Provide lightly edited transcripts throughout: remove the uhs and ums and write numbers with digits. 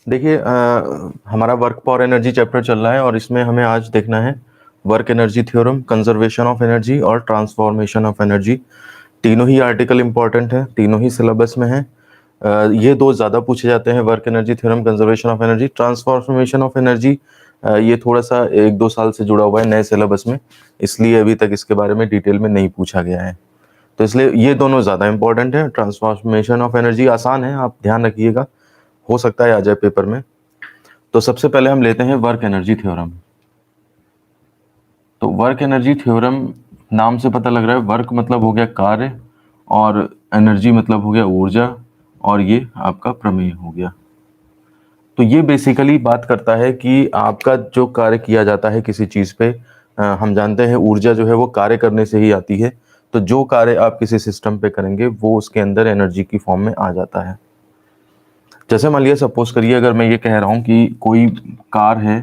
देखिए हमारा work for energy chapter चल रहा है और इसमें हमें आज देखना है work energy theorem, conservation of energy और ट्रांसफॉर्मेशन ऑफ एनर्जी। तीनों ही आर्टिकल इंपॉर्टेंट हैं, तीनों ही सिलेबस में हैं। ये दो ज़्यादा पूछे जाते हैं, work energy theorem, conservation of energy. Transformation of energy ये थोड़ा सा 1-2 साल से जुड़ा हुआ है नए सिलेबस में, इसलिए अभी तक इसके बारे में डिटेल में नहीं पूछा गया है, तो इसलिए ये दोनों ज़्यादा इंपॉर्टेंट है। ट्रांसफॉर्मेशन ऑफ एनर्जी आसान है, आप ध्यान रखिएगा, हो सकता है आ जाए पेपर में। तो सबसे पहले हम लेते हैं वर्क एनर्जी थ्योरम। तो वर्क एनर्जी थ्योरम नाम से पता लग रहा है, वर्क मतलब हो गया कार्य और एनर्जी मतलब हो गया ऊर्जा, और ये आपका प्रमेय हो गया। तो ये बेसिकली बात करता है कि आपका जो कार्य किया जाता है किसी चीज़ पे, हम जानते हैं ऊर्जा जो है वो कार्य करने से ही आती है। तो जो कार्य आप किसी सिस्टम पे करेंगे वो उसके अंदर एनर्जी की फॉर्म में आ जाता है। जैसे मान लिया, सपोज करिए अगर मैं ये कह रहा हूँ कि कोई कार है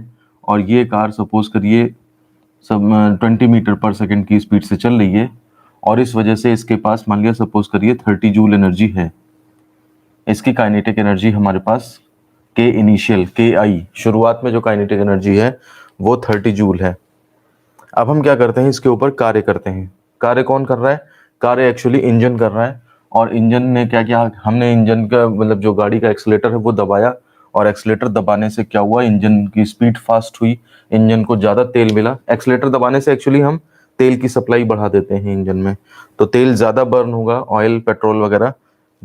और ये कार सपोज करिए सब 20 मीटर पर सेकंड की स्पीड से चल रही है, और इस वजह से इसके पास मान लिया सपोज करिए 30 जूल एनर्जी है। इसकी काइनेटिक एनर्जी हमारे पास के इनिशियल, के आई शुरुआत में जो काइनेटिक एनर्जी है वो 30 जूल है। अब हम क्या करते हैं, इसके ऊपर कार्य करते हैं। कार्य कौन कर रहा है? कार्य एक्चुअली इंजन कर रहा है। और इंजन ने क्या किया, हमने इंजन का मतलब जो गाड़ी का एक्सीलेटर है वो दबाया, और एक्सीलेटर दबाने से क्या हुआ, इंजन की स्पीड फास्ट हुई, इंजन को ज़्यादा तेल मिला। एक्सीलेटर दबाने से एक्चुअली हम तेल की सप्लाई बढ़ा देते हैं इंजन में, तो तेल ज़्यादा बर्न होगा, ऑयल पेट्रोल वगैरह,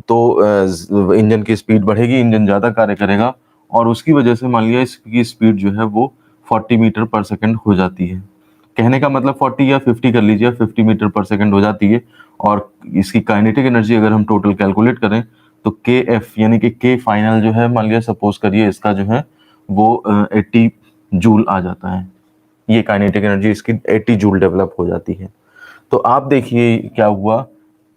तो इंजन की स्पीड बढ़ेगी, इंजन ज़्यादा कार्य करेगा, और उसकी वजह से मान लिया इसकी स्पीड जो है वो 40 मीटर पर सेकेंड हो जाती है। कहने का मतलब 40 या 50 कर लीजिए, 50 मीटर पर सेकंड हो जाती है। और इसकी काइनेटिक एनर्जी अगर हम टोटल कैलकुलेट करें तो के एफ यानी कि के फाइनल जो है, मान लिया सपोज करिए इसका जो है वो 80 जूल आ जाता है। ये काइनेटिक एनर्जी इसकी 80 जूल डेवलप हो जाती है। तो आप देखिए क्या हुआ,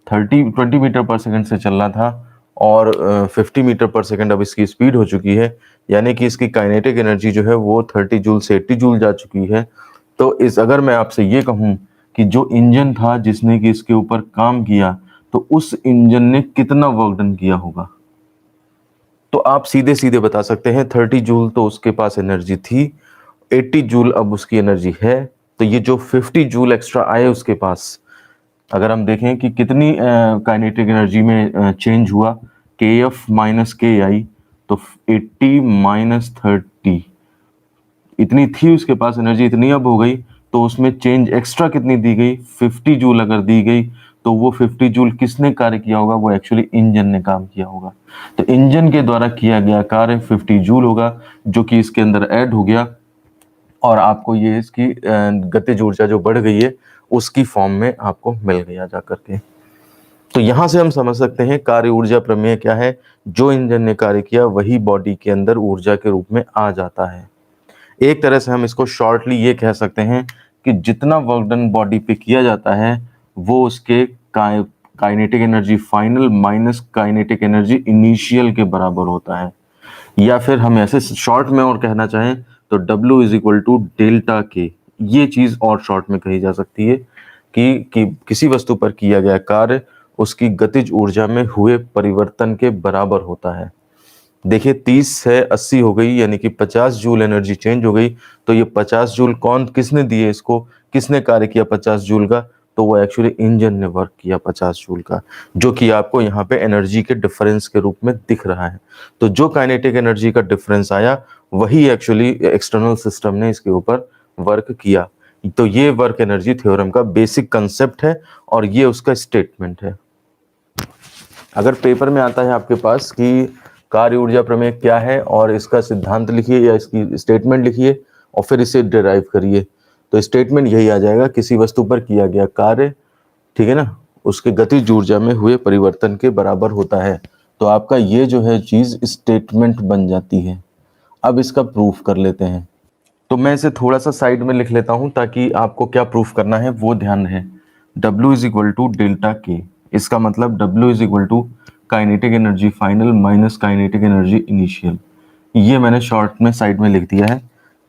20 मीटर पर सेकंड से चल रहा था और 50 मीटर पर सेकंड अब इसकी स्पीड हो चुकी है, यानी कि इसकी काइनेटिक एनर्जी जो है वो 30 जूल से 80 जूल जा चुकी है। तो इस अगर मैं आपसे ये कहूं कि जो इंजन था जिसने कि इसके ऊपर काम किया, तो उस इंजन ने कितना वर्क डन किया होगा, तो आप सीधे सीधे बता सकते हैं 30 जूल तो उसके पास एनर्जी थी, 80 जूल अब उसकी एनर्जी है, तो ये जो 50 जूल एक्स्ट्रा आए उसके पास, अगर हम देखें कि कितनी काइनेटिक एनर्जी में चेंज हुआ, के एफ माइनस के आई, तो 80 माइनस 30, इतनी थी उसके पास एनर्जी, इतनी अब हो गई, तो उसमें चेंज एक्स्ट्रा कितनी दी गई, 50 जूल अगर दी गई, तो वो 50 जूल किसने कार्य किया होगा, वो एक्चुअली इंजन ने काम किया होगा। तो इंजन के द्वारा किया गया कार्य 50 जूल होगा, जो कि इसके अंदर ऐड हो गया, और आपको ये इसकी गतिज ऊर्जा जो बढ़ गई है उसकी फॉर्म में आपको मिल गया जा करके। तो यहां से हम समझ सकते हैं कार्य ऊर्जा प्रमेय क्या है, जो इंजन ने कार्य किया वही बॉडी के अंदर ऊर्जा के रूप में आ जाता है। एक तरह से हम इसको शॉर्टली ये कह सकते हैं कि जितना वर्क डन बॉडी पे किया जाता है वो उसके kinetic energy final minus kinetic energy initial के बराबर होता है। या फिर हम ऐसे शॉर्ट में और कहना चाहें तो W is equal to delta K, ये चीज और शॉर्ट में कही जा सकती है कि किसी वस्तु पर किया गया कार्य उसकी गतिज ऊर्जा में हुए परिवर्तन के बराबर होता है। देखिए 30 से 80 हो गई, यानी कि 50 जूल एनर्जी चेंज हो गई, तो ये 50 जूल कौन किसने दिए, इसको किसने कार्य किया 50 जूल का, तो वो एक्चुअली इंजन ने वर्क किया 50 जूल का, जो कि आपको यहाँ पे एनर्जी के डिफरेंस के रूप में दिख रहा है। तो जो काइनेटिक एनर्जी का डिफरेंस आया वही एक्चुअली एक्सटर्नल सिस्टम ने इसके ऊपर वर्क किया। तो ये वर्क एनर्जी थ्योरम का बेसिक कंसेप्ट है और ये उसका स्टेटमेंट है। अगर पेपर में आता है आपके पास कि कार्य ऊर्जा प्रमेय क्या है और इसका सिद्धांत लिखिए या इसकी स्टेटमेंट लिखिए और फिर इसे डिराइव करिए, तो स्टेटमेंट यही आ जाएगा, किसी वस्तु पर किया गया कार्य, ठीक है ना, उसके गतिज ऊर्जा में हुए परिवर्तन के बराबर होता है। तो आपका ये जो है चीज स्टेटमेंट बन जाती है। अब इसका प्रूफ कर लेते हैं। तो मैं इसे थोड़ा सा साइड में लिख लेता हूं ताकि आपको क्या प्रूफ करना है वो ध्यान रहे। W is equal to delta K, इसका मतलब W is equal to kinetic energy final minus kinetic energy initial. ये मैंने शॉर्ट में साइड में लिख दिया है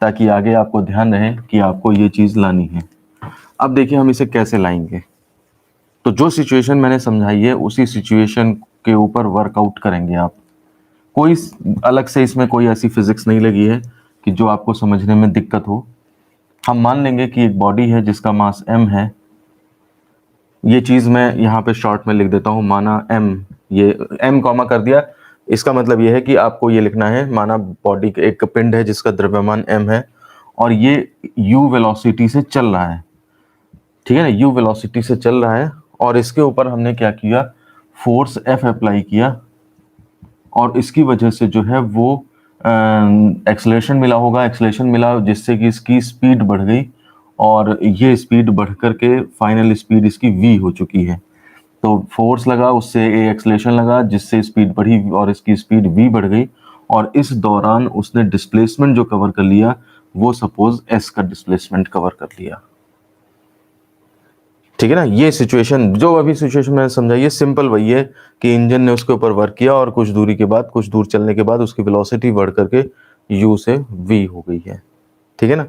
ताकि आगे आपको ध्यान रहे कि आपको ये चीज लानी है। अब देखिए हम इसे कैसे लाएंगे। तो जो सिचुएशन मैंने समझाई है उसी सिचुएशन के ऊपर वर्कआउट करेंगे आप। कोई अलग से इसमें कोई ऐसी फिजिक्स नहीं लगी है कि जो आपको समझने में दिक्कत हो। हम मान लेंगे कि एक बॉडी है जिसका मास m है। ये चीज मैं यहाँ पे शॉर्ट में लिख देता हूँ, माना m, ये m कॉमा कर दिया। इसका मतलब ये है कि आपको ये लिखना है, माना बॉडी एक पिंड है जिसका द्रव्यमान m है और ये u वेलोसिटी से चल रहा है, ठीक है ना, u वेलोसिटी से चल रहा है और इसके ऊपर हमने क्या किया, फोर्स F अप्लाई किया और इसकी वजह से जो है वो एक्सेलरेशन मिला होगा, एक्सेलरेशन मिला जिससे कि इसकी स्पीड बढ़ गई और ये स्पीड बढ़ करके फाइनल स्पीड इसकी v हो चुकी है। तो फोर्स लगा, उससे एक्सेलरेशन लगा जिससे स्पीड बढ़ी और इसकी स्पीड v बढ़ गई और इस दौरान उसने डिस्प्लेसमेंट जो कवर कर लिया वो सपोज s का डिस्प्लेसमेंट कवर कर लिया, ठीक है ना। ये सिचुएशन, जो अभी सिचुएशन मैंने समझाई है, सिंपल वही है कि इंजन ने उसके ऊपर वर्क किया और कुछ दूरी के बाद, कुछ दूर चलने के बाद उसकी वेलोसिटी बढ़ करके u से v हो गई है, ठीक है ना।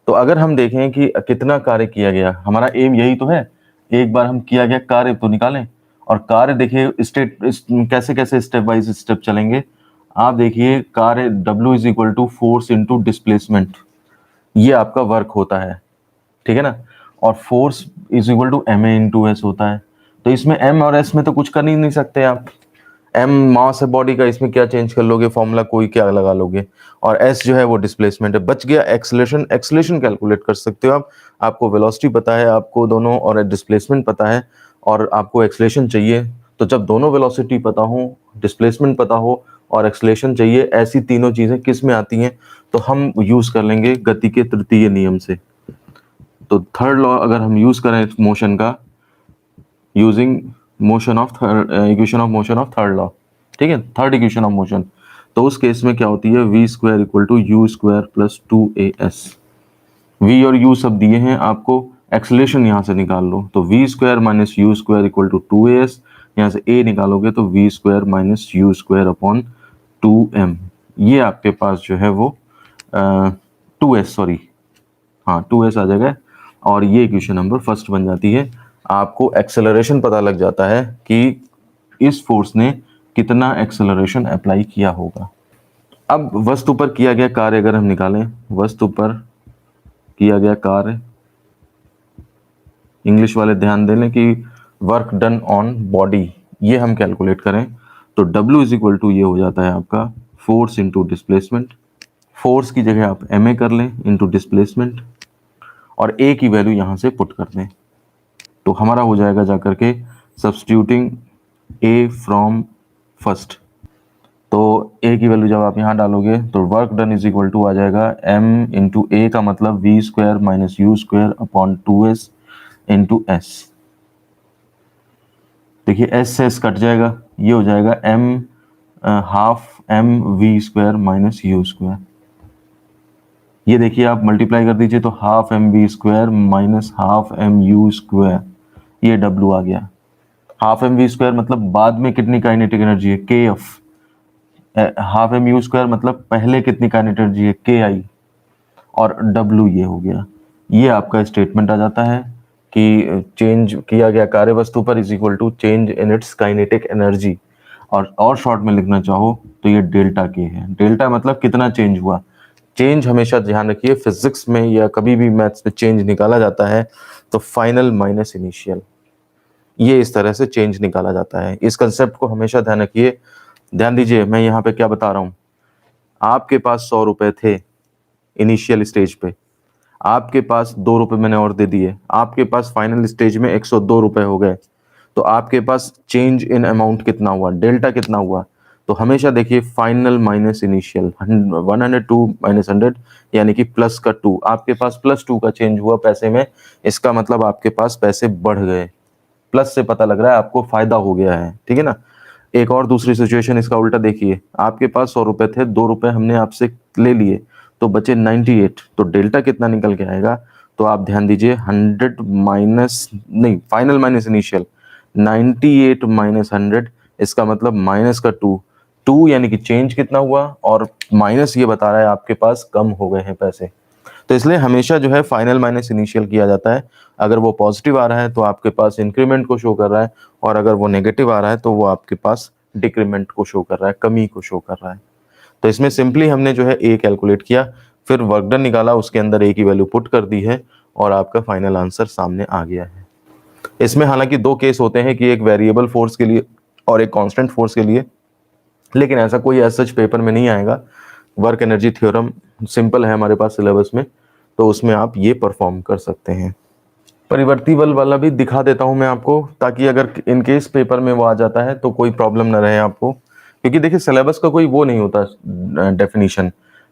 तो अगर हम देखें कि कितना कार्य किया गया, हमारा एम यही तो है, एक बार हम किया गया कार्य तो निकालें। और कार्य देखिए स्टेप कैसे कैसे स्टेप बाइज स्टेप चलेंगे। आप देखिए कार्य W is equal to force into displacement, ये आपका वर्क होता है, ठीक है ना। और force is equal to M A into S होता है। तो इसमें एम और एस में तो कुछ कर ही नहीं सकते आप। एम मास है बॉडी का, इसमें क्या चेंज कर लोगे, फॉर्मूला कोई क्या लगा लोगे। और एस जो है वो डिस्प्लेसमेंट है। बच गया एक्सेलरेशन, एक्सेलरेशन कैलकुलेट कर सकते हो आप। आपको वेलोसिटी पता है आपको दोनों, और डिस्प्लेसमेंट पता है, और आपको एक्सेलरेशन चाहिए। तो जब दोनों वेलोसिटी पता हो, डिस्प्लेसमेंट पता हो और एक्सेलरेशन चाहिए, ऐसी तीनों चीजें किस में आती हैं, तो हम यूज कर लेंगे गति के तृतीय नियम से। तो थर्ड लॉ अगर हम यूज करें मोशन का, using motion of equation of motion of third law, ठीक है, थर्ड इक्वेशन ऑफ मोशन, तो उस केस में क्या होती है, V square equal to U square plus 2as। V और यू सब दिए हैं आपको, एक्सेलरेशन यहाँ से निकाल लो, तो V square minus you square equal to 2as। यहाँ से a निकालोगे तो V square minus you square upon 2m। ये आपके पास जो है वो 2s, सॉरी हाँ 2s आ जाएगा। और ये इक्वेशन नंबर फर्स्ट बन जाती है। आपको एक्सेलरेशन पता लग जाता है कि इस फोर्स ने कितना एक्सेलरेशन अप्लाई किया होगा। अब वस्तु पर किया गया कार्य अगर हम निकालें, वस्तु पर किया गया कार्य, इंग्लिश वाले ध्यान दें कि वर्क डन ऑन बॉडी, ये हम कैलकुलेट करें तो W इज इक्वल टू ये हो जाता है आपका फोर्स इंटू डिस्प्लेसमेंट। फोर्स की जगह आप ma कर लें इंटू डिस्प्लेसमेंट और a की वैल्यू यहाँ से पुट कर दें, तो हमारा हो जाएगा जाकर के सब्स्टिट्यूटिंग a फ्रॉम फर्स्ट। तो a की वैल्यू जब आप यहाँ डालोगे तो work done is equal to आ जाएगा m इंटू ए का मतलब v square minus you square upon 2s into s. देखिए एस से एस कट जाएगा, ये हो जाएगा m half m v square minus you square. ये देखिए आप मल्टीप्लाई कर दीजिए तो half M we square minus half M U square, ये W आ गया। हाफ एम वी स्क्वायर मतलब बाद में कितनी काइनेटिक एनर्जी है, K F. Half M U square मतलब पहले कितनी काइनेटिक एनर्जी है, के आई। और W ये हो गया। ये आपका स्टेटमेंट आ जाता है कि चेंज किया गया कार्य वस्तु पर is equal to change in its kinetic energy. और शॉर्ट में लिखना चाहो तो ये डेल्टा के है। डेल्टा मतलब कितना चेंज हुआ। चेंज हमेशा ध्यान रखिए, फिजिक्स में या कभी भी मैथ्स में चेंज निकाला जाता है तो फाइनल माइनस इनिशियल, ये इस तरह से चेंज निकाला जाता है। इस कंसेप्ट को हमेशा ध्यान रखिए। ध्यान दीजिए मैं यहाँ पे क्या बता रहा हूँ। आपके पास 100 रुपए थे इनिशियल स्टेज पे, आपके पास 2 रुपए मैंने और दे दिए, आपके पास फाइनल स्टेज में 102 रुपए हो गए, तो आपके पास चेंज इन अमाउंट कितना हुआ, डेल्टा कितना हुआ। तो हमेशा देखिए फाइनल माइनस इनिशियल, 102 माइनस 100 यानी कि प्लस का 2। आपके पास +2 का चेंज हुआ पैसे में, इसका मतलब आपके पास पैसे बढ़ गए। प्लस से पता लग रहा है आपको फायदा हो गया है, ठीक है ना। एक और दूसरी सिचुएशन इसका उल्टा देखिए, आपके पास 100 रुपए थे, 2 रुपए हमने आपसे ले लिए तो बचे 98, तो डेल्टा कितना निकल के आएगा। तो आप ध्यान दीजिए 100 माइनस नहीं, फाइनल माइनस इनिशियल 98 माइनस 100, इसका मतलब माइनस का 2 यानी कि चेंज कितना हुआ, और माइनस ये बता रहा है आपके पास कम हो गए हैं पैसे। तो इसलिए हमेशा जो है फाइनल माइनस इनिशियल किया जाता है। अगर वो पॉजिटिव आ रहा है तो आपके पास इंक्रीमेंट को शो कर रहा है, और अगर वो नेगेटिव आ रहा है तो वो आपके पास डिक्रीमेंट को शो कर रहा है, कमी को शो कर रहा है। तो इसमें सिंपली हमने जो है ए कैलकुलेट किया, फिर वर्क डन निकाला, उसके अंदर ए की वैल्यू पुट कर दी है और आपका फाइनल आंसर सामने आ गया है। इसमें हालांकि दो केस होते हैं कि एक वेरिएबल फोर्स के लिए और एक कांस्टेंट फोर्स के लिए, लेकिन ऐसा कोई एज सच पेपर में नहीं आएगा। वर्क एनर्जी थ्योरम सिंपल है हमारे पास सिलेबस में, तो उसमें आप ये परफॉर्म कर सकते हैं। परिवर्ती बल वाला भी दिखा देता हूं मैं आपको, ताकि अगर इन केस पेपर में वो आ जाता है तो कोई प्रॉब्लम ना रहे आपको, क्योंकि देखिए सिलेबस का कोई वो नहीं होता डेफिनेशन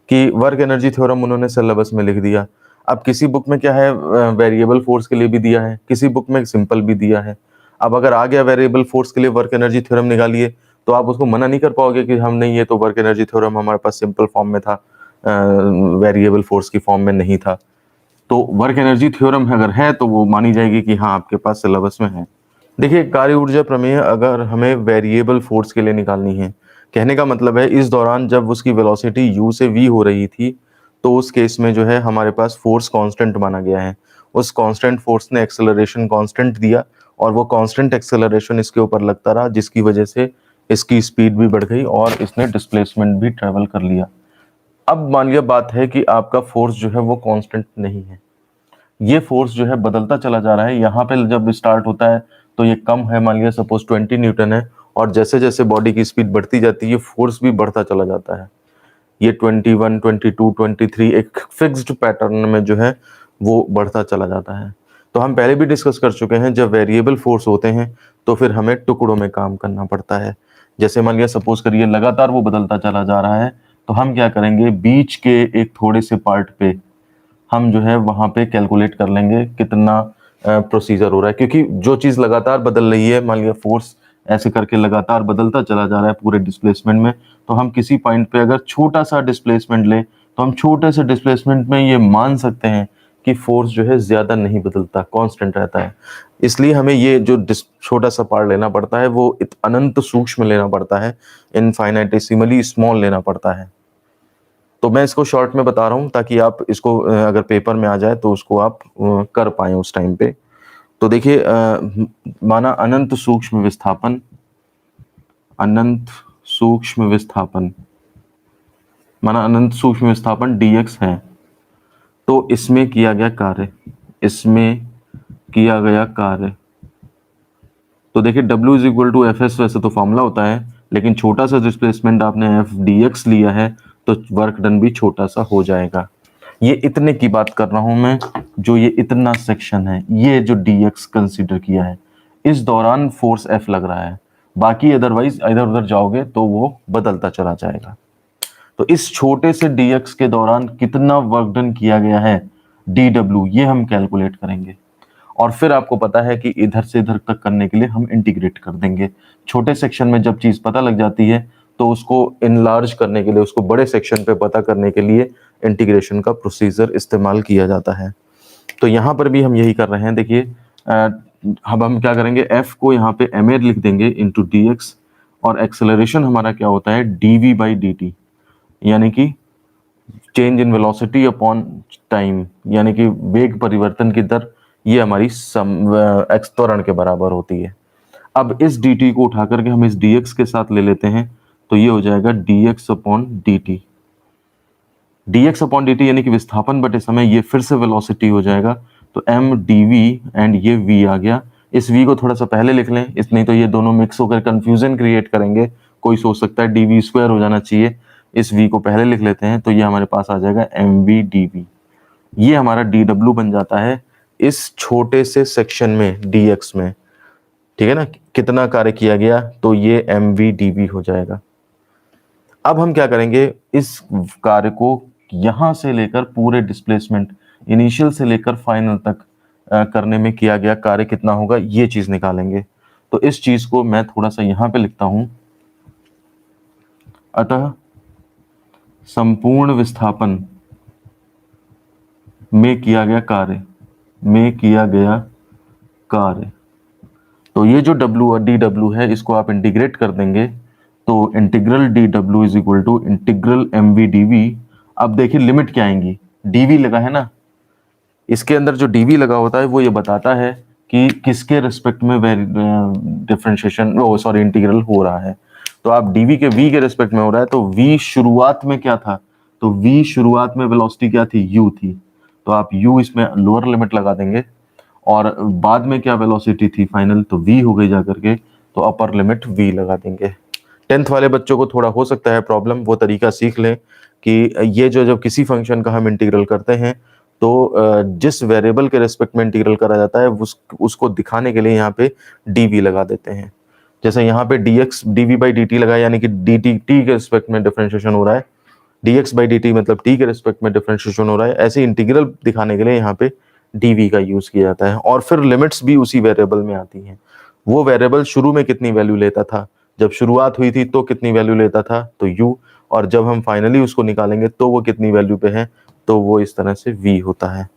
कि वर्क एनर्जी थ्योरम उन्होंने सिलेबस में लिख दिया। अब किसी बुक में क्या है, वेरिएबल फोर्स के लिए भी दिया है, किसी बुक में सिंपल भी दिया है। अब अगर आ गया वेरिएबल फोर्स के लिए वर्क एनर्जी थ्योरम निकालिए, तो आप उसको मना नहीं कर पाओगे कि हम नहीं, ये तो वर्क एनर्जी थ्योरम हमारे पास सिंपल फॉर्म में था, वेरिएबल फोर्स की फॉर्म में नहीं था। तो वर्क एनर्जी थ्योरम अगर है तो वो मानी जाएगी कि हाँ आपके पास सिलेबस में है। देखिए कार्य ऊर्जा प्रमेय अगर हमें वेरिएबल फोर्स के लिए निकालनी है, कहने का मतलब है इस दौरान जब उसकी वेलोसिटी u से v हो रही थी, तो उस केस में जो है हमारे पास फोर्स कांस्टेंट माना गया है। उस कांस्टेंट फोर्स ने एक्सेलरेशन कांस्टेंट दिया और वो कांस्टेंट एक्सेलरेशन इसके ऊपर लगता रहा, जिसकी वजह से इसकी स्पीड भी बढ़ गई और इसने डिस्प्लेसमेंट भी ट्रेवल कर लिया। अब मान लिया बात है कि आपका फोर्स जो है वो कांस्टेंट नहीं है, ये फोर्स जो है बदलता चला जा रहा है। यहाँ पे जब स्टार्ट होता है तो ये कम है, मान लिया सपोज 20 न्यूटन है, और जैसे जैसे बॉडी की स्पीड बढ़ती जाती है फोर्स भी बढ़ता चला जाता है। ये 21, 22, 23 एक फिक्स्ड पैटर्न में जो है वो बढ़ता चला जाता है। तो हम पहले भी डिस्कस कर चुके हैं, जब वेरिएबल फोर्स होते हैं तो फिर हमें टुकड़ों में काम करना पड़ता है। जैसे मान लिया सपोज करिए लगातार वो बदलता चला जा रहा है, तो हम क्या करेंगे, बीच के एक थोड़े से पार्ट पे हम जो है वहां पे कैलकुलेट कर लेंगे कितना प्रोसीजर हो रहा है, क्योंकि जो चीज लगातार बदल रही है, मान लिया फोर्स ऐसे करके लगातार बदलता चला जा रहा है पूरे डिस्प्लेसमेंट में, तो हम किसी पॉइंट पे अगर छोटा सा डिस्प्लेसमेंट ले तो हम छोटे से डिस्प्लेसमेंट में ये मान सकते हैं कि फोर्स जो है ज्यादा नहीं बदलता, कांस्टेंट रहता है। इसलिए हमें ये जो छोटा सा पार्ट लेना पड़ता है वो अनंत सूक्ष्म लेना पड़ता है, इनफाइनाइटेसिमली स्मॉल लेना पड़ता है। तो मैं इसको शॉर्ट में बता रहा हूँ ताकि आप इसको अगर पेपर में आ जाए तो उसको आप कर पाए उस टाइम पे। तो देखिए माना अनंत सूक्ष्म विस्थापन, अनंत सूक्ष्म विस्थापन, माना अनंत सूक्ष्म विस्थापन dx है, तो इसमें किया गया कार्य, इसमें किया गया कार्य, तो देखिए W is equal to F S वैसे तो फॉर्मूला होता है, लेकिन छोटा सा डिस्प्लेसमेंट आपने एफ dx लिया है तो वर्क डन भी छोटा सा हो जाएगा। ये इतने की बात कर रहा हूं मैं, जो ये इतना सेक्शन है, ये जो dx कंसीडर किया है, इस दौरान फोर्स F लग रहा है, बाकी अदरवाइज इधर उधर जाओगे तो वो बदलता चला जाएगा। तो इस छोटे से dx के दौरान कितना वर्क डन किया गया है dw, ये हम कैलकुलेट करेंगे, और फिर आपको पता है कि इधर से इधर तक करने के लिए हम इंटीग्रेट कर देंगे। छोटे सेक्शन में जब चीज पता लग जाती है तो उसको इनलार्ज करने के लिए, उसको बड़े सेक्शन पे पता करने के लिए इंटीग्रेशन का प्रोसीजर इस्तेमाल किया जाता है। तो यहाँ पर भी हम यही कर रहे हैं। देखिए अब हम क्या करेंगे, f को यहाँ पे ma लिख देंगे इंटू dx, और एक्सेलरेशन हमारा क्या होता है dv बाई dt, यानी कि change in velocity upon time, यानी कि वेग परिवर्तन की दर, ये हमारी त्वरण के बराबर होती है। अब इस dt को उठा करके हम इस dx के साथ ले लेते हैं, तो ये हो जाएगा dx upon dt, dx upon dt यानी कि विस्थापन बटे समय, ये फिर से वेलोसिटी हो जाएगा, तो m dv एंड ये v आ गया। इस v को थोड़ा सा पहले लिख लें, इस नहीं तो ये दोनों मिक्स होकर कंफ्यूजन क्रिएट करेंगे। कोई सोच सकता है dv स्क्वायर हो जाना चाहिए, इस v को पहले लिख लेते हैं, तो ये हमारे पास आ जाएगा mv dv। ये हमारा dw बन जाता है इस छोटे से सेक्शन में dx में, ठीक है ना, कितना कार्य किया गया, तो ये mv dv हो जाएगा। अब हम क्या करेंगे, इस कार्य को यहां से लेकर पूरे डिस्प्लेसमेंट इनिशियल से लेकर फाइनल तक करने में किया गया कार्य कितना होगा, ये चीज निकालेंगे। तो इस चीज को मैं थोड़ा सा यहां पे लिखता हूं, अतः संपूर्ण विस्थापन में किया गया कार्य, में किया गया कार्य, तो ये जो W और dW है इसको आप इंटीग्रेट कर देंगे, तो integral dW is equal to integral mv dv। अब देखिए लिमिट क्या आएंगी, dv लगा है ना, इसके अंदर जो dv लगा होता है वो ये बताता है कि किसके रिस्पेक्ट में डिफरेंशिएशन, सॉरी इंटीग्रल हो रहा है। तो आप dv के v के रिस्पेक्ट में हो रहा है, तो v शुरुआत में क्या था, तो v शुरुआत में वेलोसिटी क्या थी, u थी, तो आप u इसमें लोअर लिमिट लगा देंगे, और बाद में क्या वेलोसिटी थी फाइनल, तो v हो गई जाकर के, तो अपर लिमिट v लगा देंगे। 10th वाले बच्चों को थोड़ा हो सकता है प्रॉब्लम, वो तरीका सीख लें कि ये जो जब किसी फंक्शन का हम इंटीग्रल करते हैं तो जिस वेरिएबल के रेस्पेक्ट में इंटीग्रल करा जाता है उसको दिखाने के लिए यहाँ पे dv लगा देते हैं। जैसे यहाँ पे dx dv बाई dt लगा, यानी कि dt t के रेस्पेक्ट में डिफरेंशिएशन हो रहा है, dx बाई dt मतलब t के रेस्पेक्ट में डिफरेंशिएशन हो रहा है, ऐसे इंटीग्रल दिखाने के लिए यहाँ पे dv का यूज किया जाता है। और फिर लिमिट्स भी उसी वेरिएबल में आती हैं। वो वेरिएबल शुरू में कितनी वैल्यू लेता था, जब शुरुआत हुई थी तो कितनी वैल्यू लेता था, तो u, और जब हम फाइनली उसको निकालेंगे तो वो कितनी वैल्यू पे है, तो वो इस तरह से v होता है।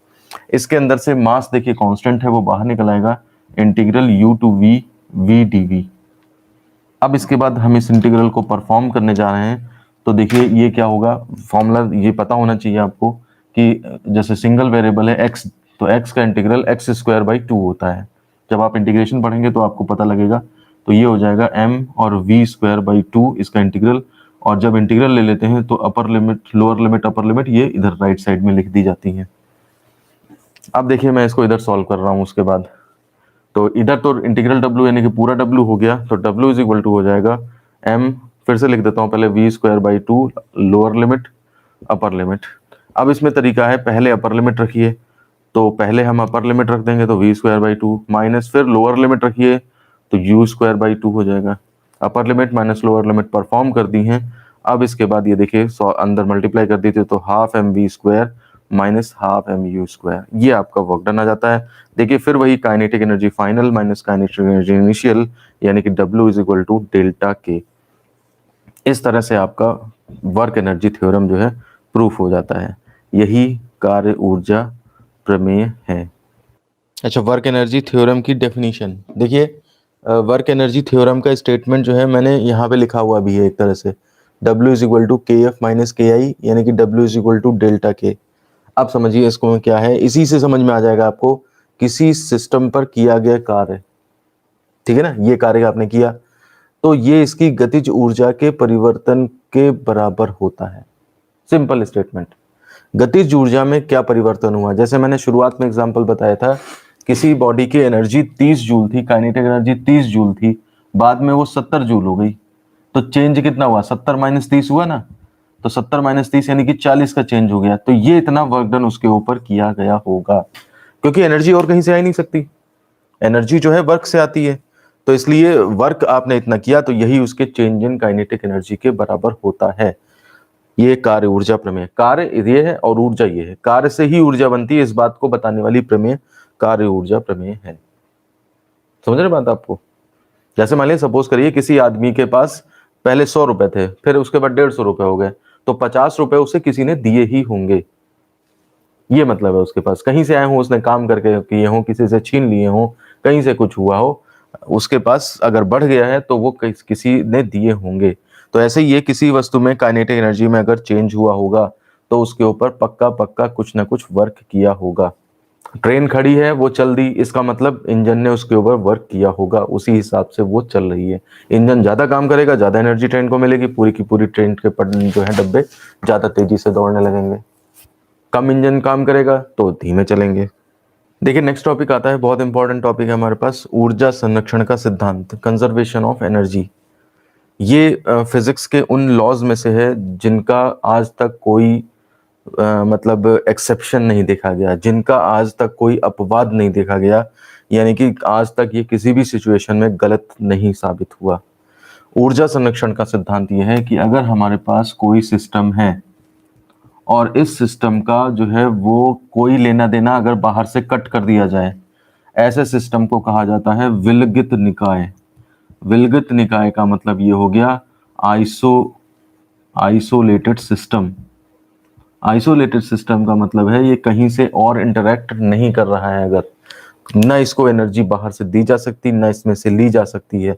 इसके अंदर से मास देखिए कांस्टेंट है, वो बाहर निकल आएगा, integral u to v v dv। अब इसके बाद हम इस इंटीग्रल को परफॉर्म करने जा रहे हैं, तो देखिए ये क्या होगा, फॉर्मूला ये पता होना चाहिए आपको कि जैसे सिंगल वेरिएबल है x, तो x का इंटीग्रल x स्क्वायर बाई 2 होता है। जब आप इंटीग्रेशन पढ़ेंगे तो आपको पता लगेगा, तो ये हो जाएगा m और v स्क्वायर बाई 2 इसका इंटीग्रल, और जब इंटीग्रल ले लेते हैं तो upper limit, lower limit, upper limit ये इधर राइट साइड में लिख दी जाती है। अब देखिए मैं इसको इधर सॉल्व कर रहा हूँ, उसके बाद तो इधर तो इंटीग्रल w यानी कि पूरा w हो गया, तो w इज इक्वल टू हो जाएगा m, फिर से लिख देता हूँ पहले, v square by 2 lower limit upper limit. अब इसमें तरीका है, पहले अपर लिमिट रखिए, तो पहले हम अपर लिमिट रख देंगे तो v स्क्वायर बाई 2 माइनस, फिर लोअर लिमिट रखिए तो u स्क्वायर बाई 2 हो जाएगा। Upper limit minus lower limit perform कर दी हैं। अब इसके बाद ये देखिए अंदर मल्टीप्लाई कर दी थी, तो half M we square minus half M U square, ये आपका वर्क डन आ जाता है। देखिए फिर वही kinetic energy final minus kinetic energy initial, यानी कि W is equal to delta K. इस तरह से आपका वर्क एनर्जी थ्योरम जो है प्रूफ हो जाता है। यही कार्य ऊर्जा प्रमेय है। अच्छा, वर्क एनर्जी थ्योरम की डेफिनेशन देखिए, वर्क एनर्जी थ्योरम का स्टेटमेंट जो है मैंने यहाँ पे लिखा हुआ भी है एक तरह से, W is equal to K F minus K I, यानी कि W is equal to delta K. अब समझिए इसको क्या है, इसी से समझ में आ जाएगा आपको, किसी सिस्टम पर किया गया कार्य, ठीक है ना, ये कार्य आपने किया तो ये इसकी गतिज ऊर्जा के परिवर्तन के बराबर होता है। Simple statement. गतिज ऊर्जा में क्या परिवर्तन हुआ, जैसे मैंने शुरुआत में एग्जांपल बताया था, किसी बॉडी की एनर्जी 30 जूल थी, काइनेटिक एनर्जी 30 जूल थी, बाद में वो 70 जूल हो गई, तो चेंज कितना हुआ, 70 माइनस 30 हुआ ना, तो 70 माइनस 30 यानी कि 40 का चेंज हो गया। तो ये इतना वर्क डन उसके ऊपर किया गया होगा, क्योंकि एनर्जी और कहीं से आ ही नहीं सकती, एनर्जी जो है वर्क से आती है, तो इसलिए वर्क आपने इतना किया, तो यही उसके चेंज इन काइनेटिक एनर्जी के बराबर होता है। ये कार्य ऊर्जा प्रमेय, कार्य ये है और ऊर्जा ये है, कार्य से ही ऊर्जा बनती है, इस बात को बताने वाली प्रमेय कार्य ऊर्जा प्रमेय है। समझ रहे बात आपको? जैसे मान लीजिए सपोज करिए किसी आदमी के पास पहले 100 रुपए थे, फिर उसके बाद 150 रुपए हो गए, तो 50 रुपए उसे किसी ने दिए ही होंगे, ये मतलब है उसके पास, कहीं से आए हो, उसने काम करके किए हो, किसी से छीन लिए हो, कहीं से कुछ हुआ हो, उसके पास अगर बढ़ गया है तो वो किसी ने दिए होंगे। तो ऐसे ही ये किसी वस्तु में काइनेटिक एनर्जी में अगर चेंज हुआ होगा तो उसके ऊपर पक्का पक्का कुछ ना कुछ वर्क किया होगा। ट्रेन खड़ी है, वो चल दी, इसका मतलब इंजन ने उसके ऊपर वर्क किया होगा, उसी हिसाब से वो चल रही है। इंजन ज्यादा काम करेगा, ज्यादा एनर्जी ट्रेन को मिलेगी, पूरी की पूरी ट्रेन के जो है डब्बे ज्यादा तेजी से दौड़ने लगेंगे। कम इंजन काम करेगा तो धीमे चलेंगे। देखिए नेक्स्ट टॉपिक आता है, बहुत इंपॉर्टेंट टॉपिक है हमारे पास, ऊर्जा संरक्षण का सिद्धांत, कंजर्वेशन ऑफ एनर्जी। ये फिजिक्स के उन लॉज में से है जिनका आज तक कोई मतलब एक्सेप्शन नहीं देखा गया, जिनका आज तक कोई अपवाद नहीं देखा गया, यानी कि आज तक ये किसी भी सिचुएशन में गलत नहीं साबित हुआ। ऊर्जा संरक्षण का सिद्धांत ये है कि अगर हमारे पास कोई सिस्टम है और इस सिस्टम का जो है वो कोई लेना देना अगर बाहर से कट कर दिया जाए, ऐसे सिस्टम को कहा जाता है विलगित निकाय। विलगित निकाय का मतलब ये हो गया आइसोलेटेड सिस्टम। आइसोलेटेड सिस्टम का मतलब है ये कहीं से और इंटरेक्ट नहीं कर रहा है, अगर न इसको एनर्जी बाहर से दी जा सकती, न इसमें से ली जा सकती है,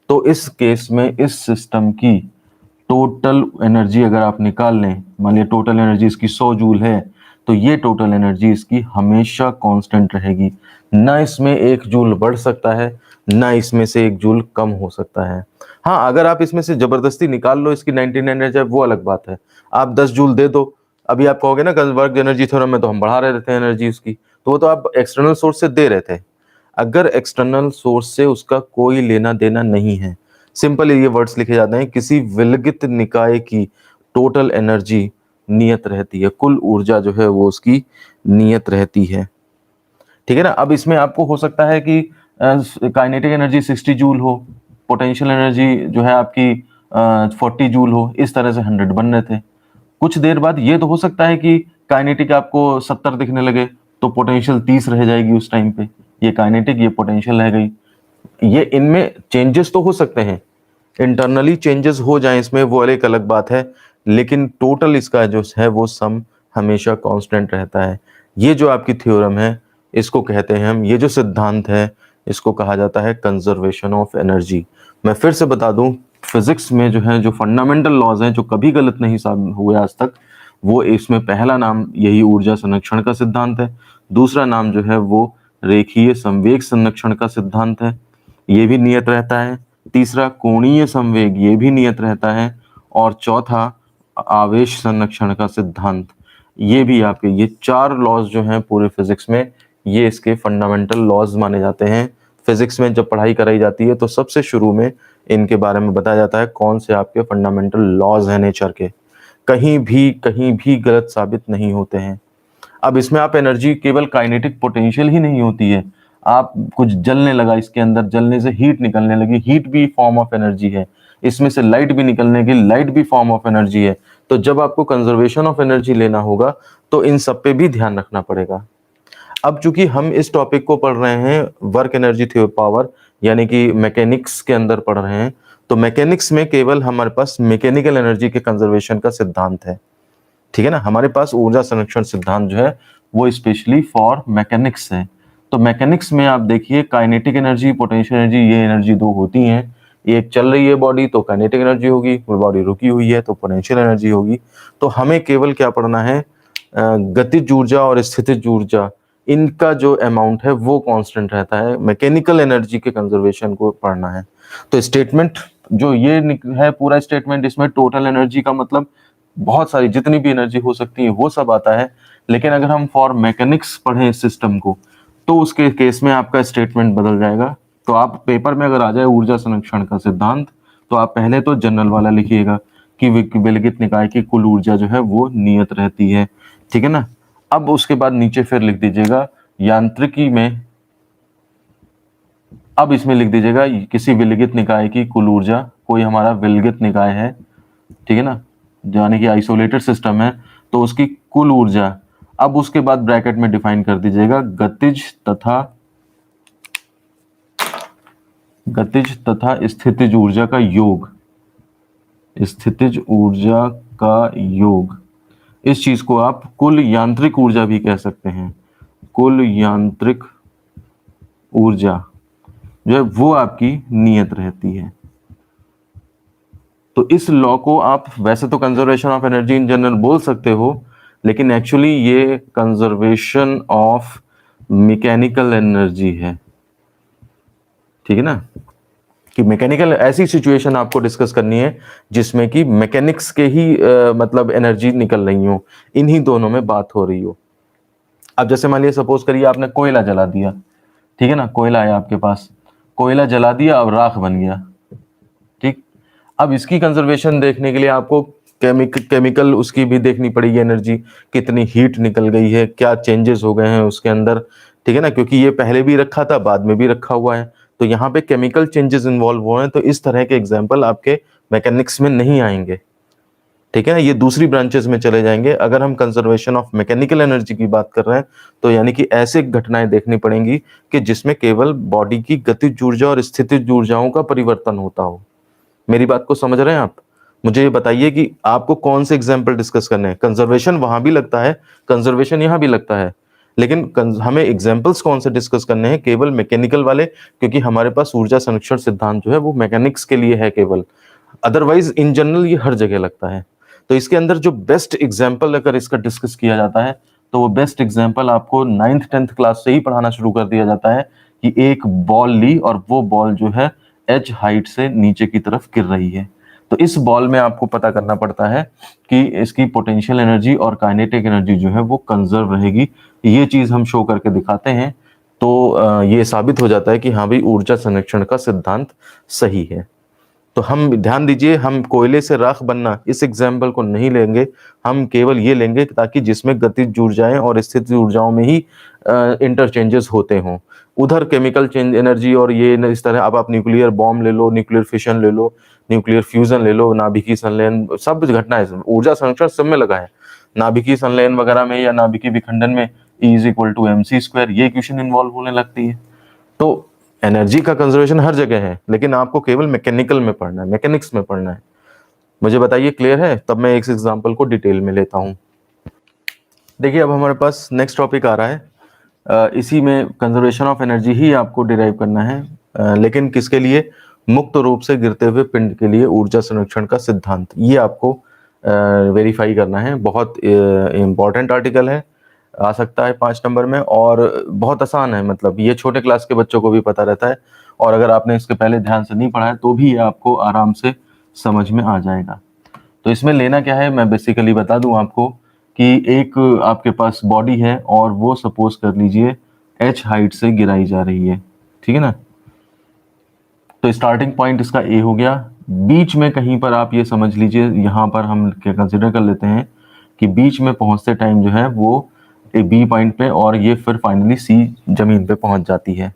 तो इस केस में इस सिस्टम की टोटल एनर्जी अगर आप निकाल लें, मान लिया टोटल एनर्जी इसकी 100 जूल है, तो ये टोटल एनर्जी इसकी हमेशा कांस्टेंट रहेगी, ना इसमें 1 जूल बढ़ सकता है, ना इसमें से 1 जूल कम हो सकता है। हाँ, अगर आप इसमें से जबरदस्ती निकाल लो इसकी 99 एनर्जी, वो अलग बात है। आप 10 जूल दे दो, अभी आप कहोगे ना वर्क एनर्जी थ्योरम में तो हम बढ़ा रहे थे एनर्जी उसकी, तो वो तो आप एक्सटर्नल सोर्स से दे रहे थे। अगर एक्सटर्नल सोर्स से उसका कोई लेना देना नहीं है, सिंपल ये वर्ड्स लिखे जाते हैं, किसी विलगित निकाय की टोटल एनर्जी नियत रहती है, कुल ऊर्जा जो है वो उसकी नियत रहती है। ठीक है ना। अब इसमें आपको हो सकता है कि काइनेटिक एनर्जी 60 जूल हो, पोटेंशियल एनर्जी जो है आपकी 40 जूल हो, इस तरह से 100 बन रहे थे। कुछ देर बाद ये तो हो सकता है कि काइनेटिक आपको 70 दिखने लगे तो पोटेंशियल 30 रह जाएगी उस टाइम पे, ये काइनेटिक ये पोटेंशियल रह गई। ये इनमें चेंजेस तो हो सकते हैं, इंटरनली चेंजेस हो जाएं इसमें, वो एक अलग बात है, लेकिन टोटल इसका जो है वो सम हमेशा कांस्टेंट रहता है। ये जो आपकी थ्योरम है इसको कहते हैं हम, ये जो सिद्धांत है इसको कहा जाता है कंजर्वेशन ऑफ एनर्जी। मैं फिर से बता दूं, फिजिक्स में जो है जो फंडामेंटल लॉज हैं जो कभी गलत नहीं साबित हुए आज तक, वो इसमें पहला नाम यही ऊर्जा संरक्षण का सिद्धांत है, दूसरा नाम जो है वो रेखीय संवेग संरक्षण का सिद्धांत है, ये भी नियत रहता है, तीसरा कोणीय संवेग, ये भी नियत रहता है, और चौथा आवेश संरक्षण का सिद्धांत, ये भी आपके, ये 4 लॉज जो हैं पूरे फिजिक्स में, ये इसके फंडामेंटल लॉज माने जाते हैं। फिजिक्स में जब पढ़ाई कराई जाती है तो सबसे शुरू में इनके बारे में बताया जाता है कौन से आपके फंडामेंटल लॉज हैं नेचर के, कहीं भी गलत साबित नहीं होते हैं। अब इसमें आप एनर्जी केवल काइनेटिक पोटेंशियल ही नहीं होती है, आप कुछ जलने लगा इसके अंदर, जलने से हीट निकलने लगी, हीट भी फॉर्म ऑफ एनर्जी है, इसमें से लाइट भी निकलने की, लाइट भी फॉर्म ऑफ एनर्जी है। तो जब आपको कंजर्वेशन ऑफ एनर्जी लेना होगा तो इन सब पे भी ध्यान रखना पड़ेगा। अब चूंकि हम इस टॉपिक को पढ़ रहे हैं वर्क एनर्जी थ्योरी पावर, यानी कि मैकेनिक्स के अंदर पढ़ रहे हैं, तो मैकेनिक्स में केवल हमारे पास मैकेनिकल एनर्जी के कंजर्वेशन का सिद्धांत है। ठीक है ना, हमारे पास ऊर्जा संरक्षण सिद्धांत जो है वो स्पेशली फॉर मैकेनिक्स है। तो मैकेनिक्स में आप देखिए काइनेटिक एनर्जी, पोटेंशियल एनर्जी, ये एनर्जी दो होती हैं, एक चल रही है बॉडी तो काइनेटिक एनर्जी होगी, बॉडी रुकी हुई है तो पोटेंशियल एनर्जी होगी। तो हमें केवल क्या पढ़ना है, गतिज ऊर्जा और स्थितिज ऊर्जा, इनका जो अमाउंट है वो कांस्टेंट रहता है, मैकेनिकल एनर्जी के कंजर्वेशन को पढ़ना है। तो स्टेटमेंट जो ये है पूरा स्टेटमेंट, इसमें टोटल एनर्जी का मतलब बहुत सारी जितनी भी एनर्जी हो सकती है वो सब आता है, लेकिन अगर हम फॉर मैकेनिक्स पढ़ें इस सिस्टम को तो उसके केस में आपका स्टेटमेंट बदल जाएगा। तो आप पेपर में अगर आ जाए ऊर्जा संरक्षण का सिद्धांत, तो आप पहले तो जनरल वाला लिखिएगा कि विलगित निकाय की कुल ऊर्जा जो है वो नियत रहती है। ठीक है ना। अब उसके बाद नीचे फिर लिख दीजिएगा यांत्रिकी में, अब इसमें लिख दीजिएगा किसी विलगित निकाय की कुल ऊर्जा, कोई हमारा विलगित निकाय है, ठीक है ना, यानी कि आइसोलेटेड सिस्टम है, तो उसकी कुल ऊर्जा। अब उसके बाद ब्रैकेट में डिफाइन कर दीजिएगा गतिज तथा स्थितिज ऊर्जा का योग, स्थितिज ऊर्जा का योग, इस चीज को आप कुल यांत्रिक ऊर्जा भी कह सकते हैं, कुल यांत्रिक ऊर्जा जो है वो आपकी नियत रहती है। तो इस लॉ को आप वैसे तो conservation of energy in general बोल सकते हो, लेकिन एक्चुअली ये कंजर्वेशन ऑफ मैकेनिकल एनर्जी है। ठीक है ना, कि मैकेनिकल ऐसी सिचुएशन आपको डिस्कस करनी है जिसमें कि मैकेनिक्स के ही मतलब एनर्जी निकल रही हो, इन्हीं दोनों में बात हो रही हो। अब जैसे मान लिया सपोज करिए आपने कोयला जला दिया, ठीक है ना, कोयला है आपके पास, कोयला जला दिया, अब राख बन गया। ठीक, अब इसकी कंजर्वेशन देखने के लिए आपको केमिकल उसकी भी देखनी पड़ेगी, एनर्जी कितनी हीट निकल गई है, क्या चेंजेस हो गए हैं उसके अंदर। ठीक है ना, क्योंकि ये पहले भी रखा था बाद में भी रखा हुआ है, तो यहाँ पे केमिकल चेंजेस इन्वॉल्व हुए हैं, तो इस तरह के एग्जाम्पल आपके मैकेनिक्स में नहीं आएंगे। ठीक है ना, ये दूसरी ब्रांचेस में चले जाएंगे। अगर हम कंजर्वेशन ऑफ मैकेनिकल एनर्जी की बात कर रहे हैं तो यानी कि ऐसे घटनाएं देखनी पड़ेंगी कि जिसमें केवल बॉडी की गतिज ऊर्जा और स्थितिज ऊर्जाओं का परिवर्तन होता हो। मेरी बात को समझ रहे हैं आप? मुझे ये बताइए कि आपको कौन से एग्जाम्पल डिस्कस करने हैं। कंजर्वेशन वहां भी लगता है, कंजर्वेशन यहाँ भी लगता है, लेकिन हमें एग्जाम्पल्स कौन से डिस्कस करने हैं, केवल मैकेनिकल वाले, क्योंकि हमारे पास ऊर्जा संरक्षण सिद्धांत जो है वो मैकेनिक्स के लिए है केवल, अदरवाइज इन जनरल ये हर जगह लगता है। तो इसके अंदर जो बेस्ट एग्जाम्पल अगर इसका डिस्कस किया जाता है तो वो बेस्ट एग्जाम्पल आपको 9th 10th क्लास से ही पढ़ाना शुरू कर दिया जाता है कि एक बॉल ली और वो बॉल जो है h हाइट से नीचे की तरफ गिर रही है। तो इस बॉल में आपको पता करना पड़ता है कि इसकी पोटेंशियल एनर्जी और काइनेटिक एनर्जी जो है वो कंजर्व रहेगी। ये चीज हम शो करके दिखाते हैं, तो ये साबित हो जाता है कि हाँ भाई ऊर्जा संरक्षण का सिद्धांत सही है। तो हम ध्यान दीजिए, हम कोयले से राख बनना इस एग्जाम्पल को नहीं लेंगे, हम केवल ये लेंगे ताकि जिसमें गतिज ऊर्जाएं और स्थितिज ऊर्जाओं में ही इंटरचेंजेस होते हों। उधर केमिकल चेंज एनर्जी और ये इस तरह, अब आप न्यूक्लियर बॉम्ब ले लो, न्यूक्लियर फिशन ले लो, न्यूक्लियर फ्यूजन ले लो, नाभिकीय संलयन, सब घटनाएं ऊर्जा संरक्षण सब में लगा है। नाभिकीय संलयन वगैरह में या नाभिकीय विखंडन में E=mc², ये इक्वेशन इन्वॉल्व होने लगती है। तो एनर्जी का कंजर्वेशन हर जगह है, लेकिन आपको केवल मैकेनिकल में पढ़ना है, मैकेनिक्स में पढ़ना है। मुझे बताइए क्लियर है? तब मैं एक एग्जांपल को डिटेल में लेता हूं। देखिए अब हमारे पास नेक्स्ट टॉपिक आ रहा है, इसी में कंजर्वेशन ऑफ एनर्जी ही आपको डिराइव करना है, लेकिन किसके लिए? मुक्त रूप से गिरते हुए पिंड के लिए ऊर्जा संरक्षण का सिद्धांत, ये आपको वेरीफाई करना है। बहुत इंपॉर्टेंट आर्टिकल है, आ सकता है 5 नंबर में, और बहुत आसान है, मतलब ये छोटे क्लास के बच्चों को भी पता रहता है, और अगर आपने इसके पहले ध्यान से नहीं पढ़ा है तो भी ये आपको आराम से समझ में आ जाएगा। तो इसमें लेना क्या है, मैं बेसिकली बता दूं आपको कि एक आपके पास बॉडी है और वो सपोज कर लीजिए h हाइट से गिराई जा रही है, ठीक है ना। तो स्टार्टिंग पॉइंट इसका A हो गया, बीच में कहीं पर आप ये समझ लीजिए, यहाँ पर हम क्या कंसिडर कर लेते हैं कि बीच में पहुंचते टाइम जो है वो B पॉइंट पे, और ये फिर फाइनली C जमीन पे पहुंच जाती है।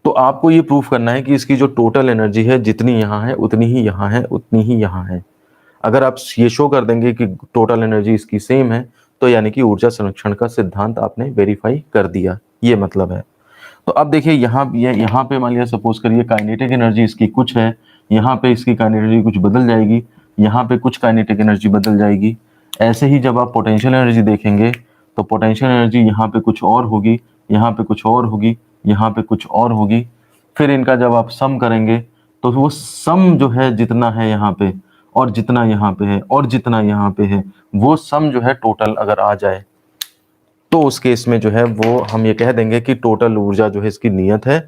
तो आपको ये प्रूफ करना है कि इसकी जो टोटल एनर्जी है, जितनी यहाँ है उतनी ही यहाँ है, उतनी ही यहाँ है। अगर आप ये शो कर देंगे कि टोटल एनर्जी इसकी सेम है, तो यानी कि ऊर्जा संरक्षण का सिद्धांत आपने वेरीफाई कर दिया, ये मतलब है। तो अब देखिए यहाँ पे मान लिया सपोज करिए काइनेटिक एनर्जी इसकी कुछ है, यहाँ पे इसकी काइनेटिक एनर्जी कुछ बदल जाएगी, यहाँ पे कुछ काइनेटिक एनर्जी बदल जाएगी। ऐसे ही जब आप पोटेंशियल एनर्जी देखेंगे तो पोटेंशियल एनर्जी यहाँ पे कुछ और होगी, यहाँ पे कुछ और होगी, यहाँ पे कुछ और होगी। फिर इनका जब आप सम करेंगे तो वो सम जो है जितना है यहाँ पे और जितना यहाँ पे है और जितना यहाँ पे है, वो सम जो है टोटल अगर आ जाए तो उस केस में जो है वो हम ये कह देंगे कि टोटल ऊर्जा जो है इसकी नियत है।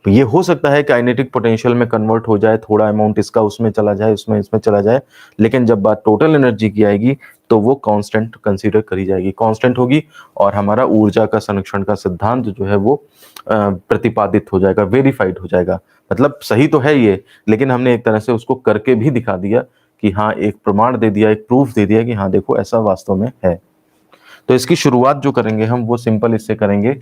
ये हो सकता है काइनेटिक पोटेंशियल में कन्वर्ट हो जाए, थोड़ा अमाउंट इसका उसमें चला जाए, उसमें इसमें चला जाए, लेकिन जब बात टोटल एनर्जी की आएगी तो वो कांस्टेंट कंसीडर करी जाएगी, कांस्टेंट होगी, और हमारा ऊर्जा का संरक्षण का सिद्धांत जो है वो प्रतिपादित हो जाएगा, वेरीफाइड हो जाएगा। मतलब सही तो है ये, लेकिन हमने एक तरह से उसको करके भी दिखा दिया कि हाँ, एक प्रमाण दे दिया, एक प्रूफ दे दिया कि हाँ देखो ऐसा वास्तव में है। तो इसकी शुरुआत जो करेंगे हम वो सिंपल इससे करेंगे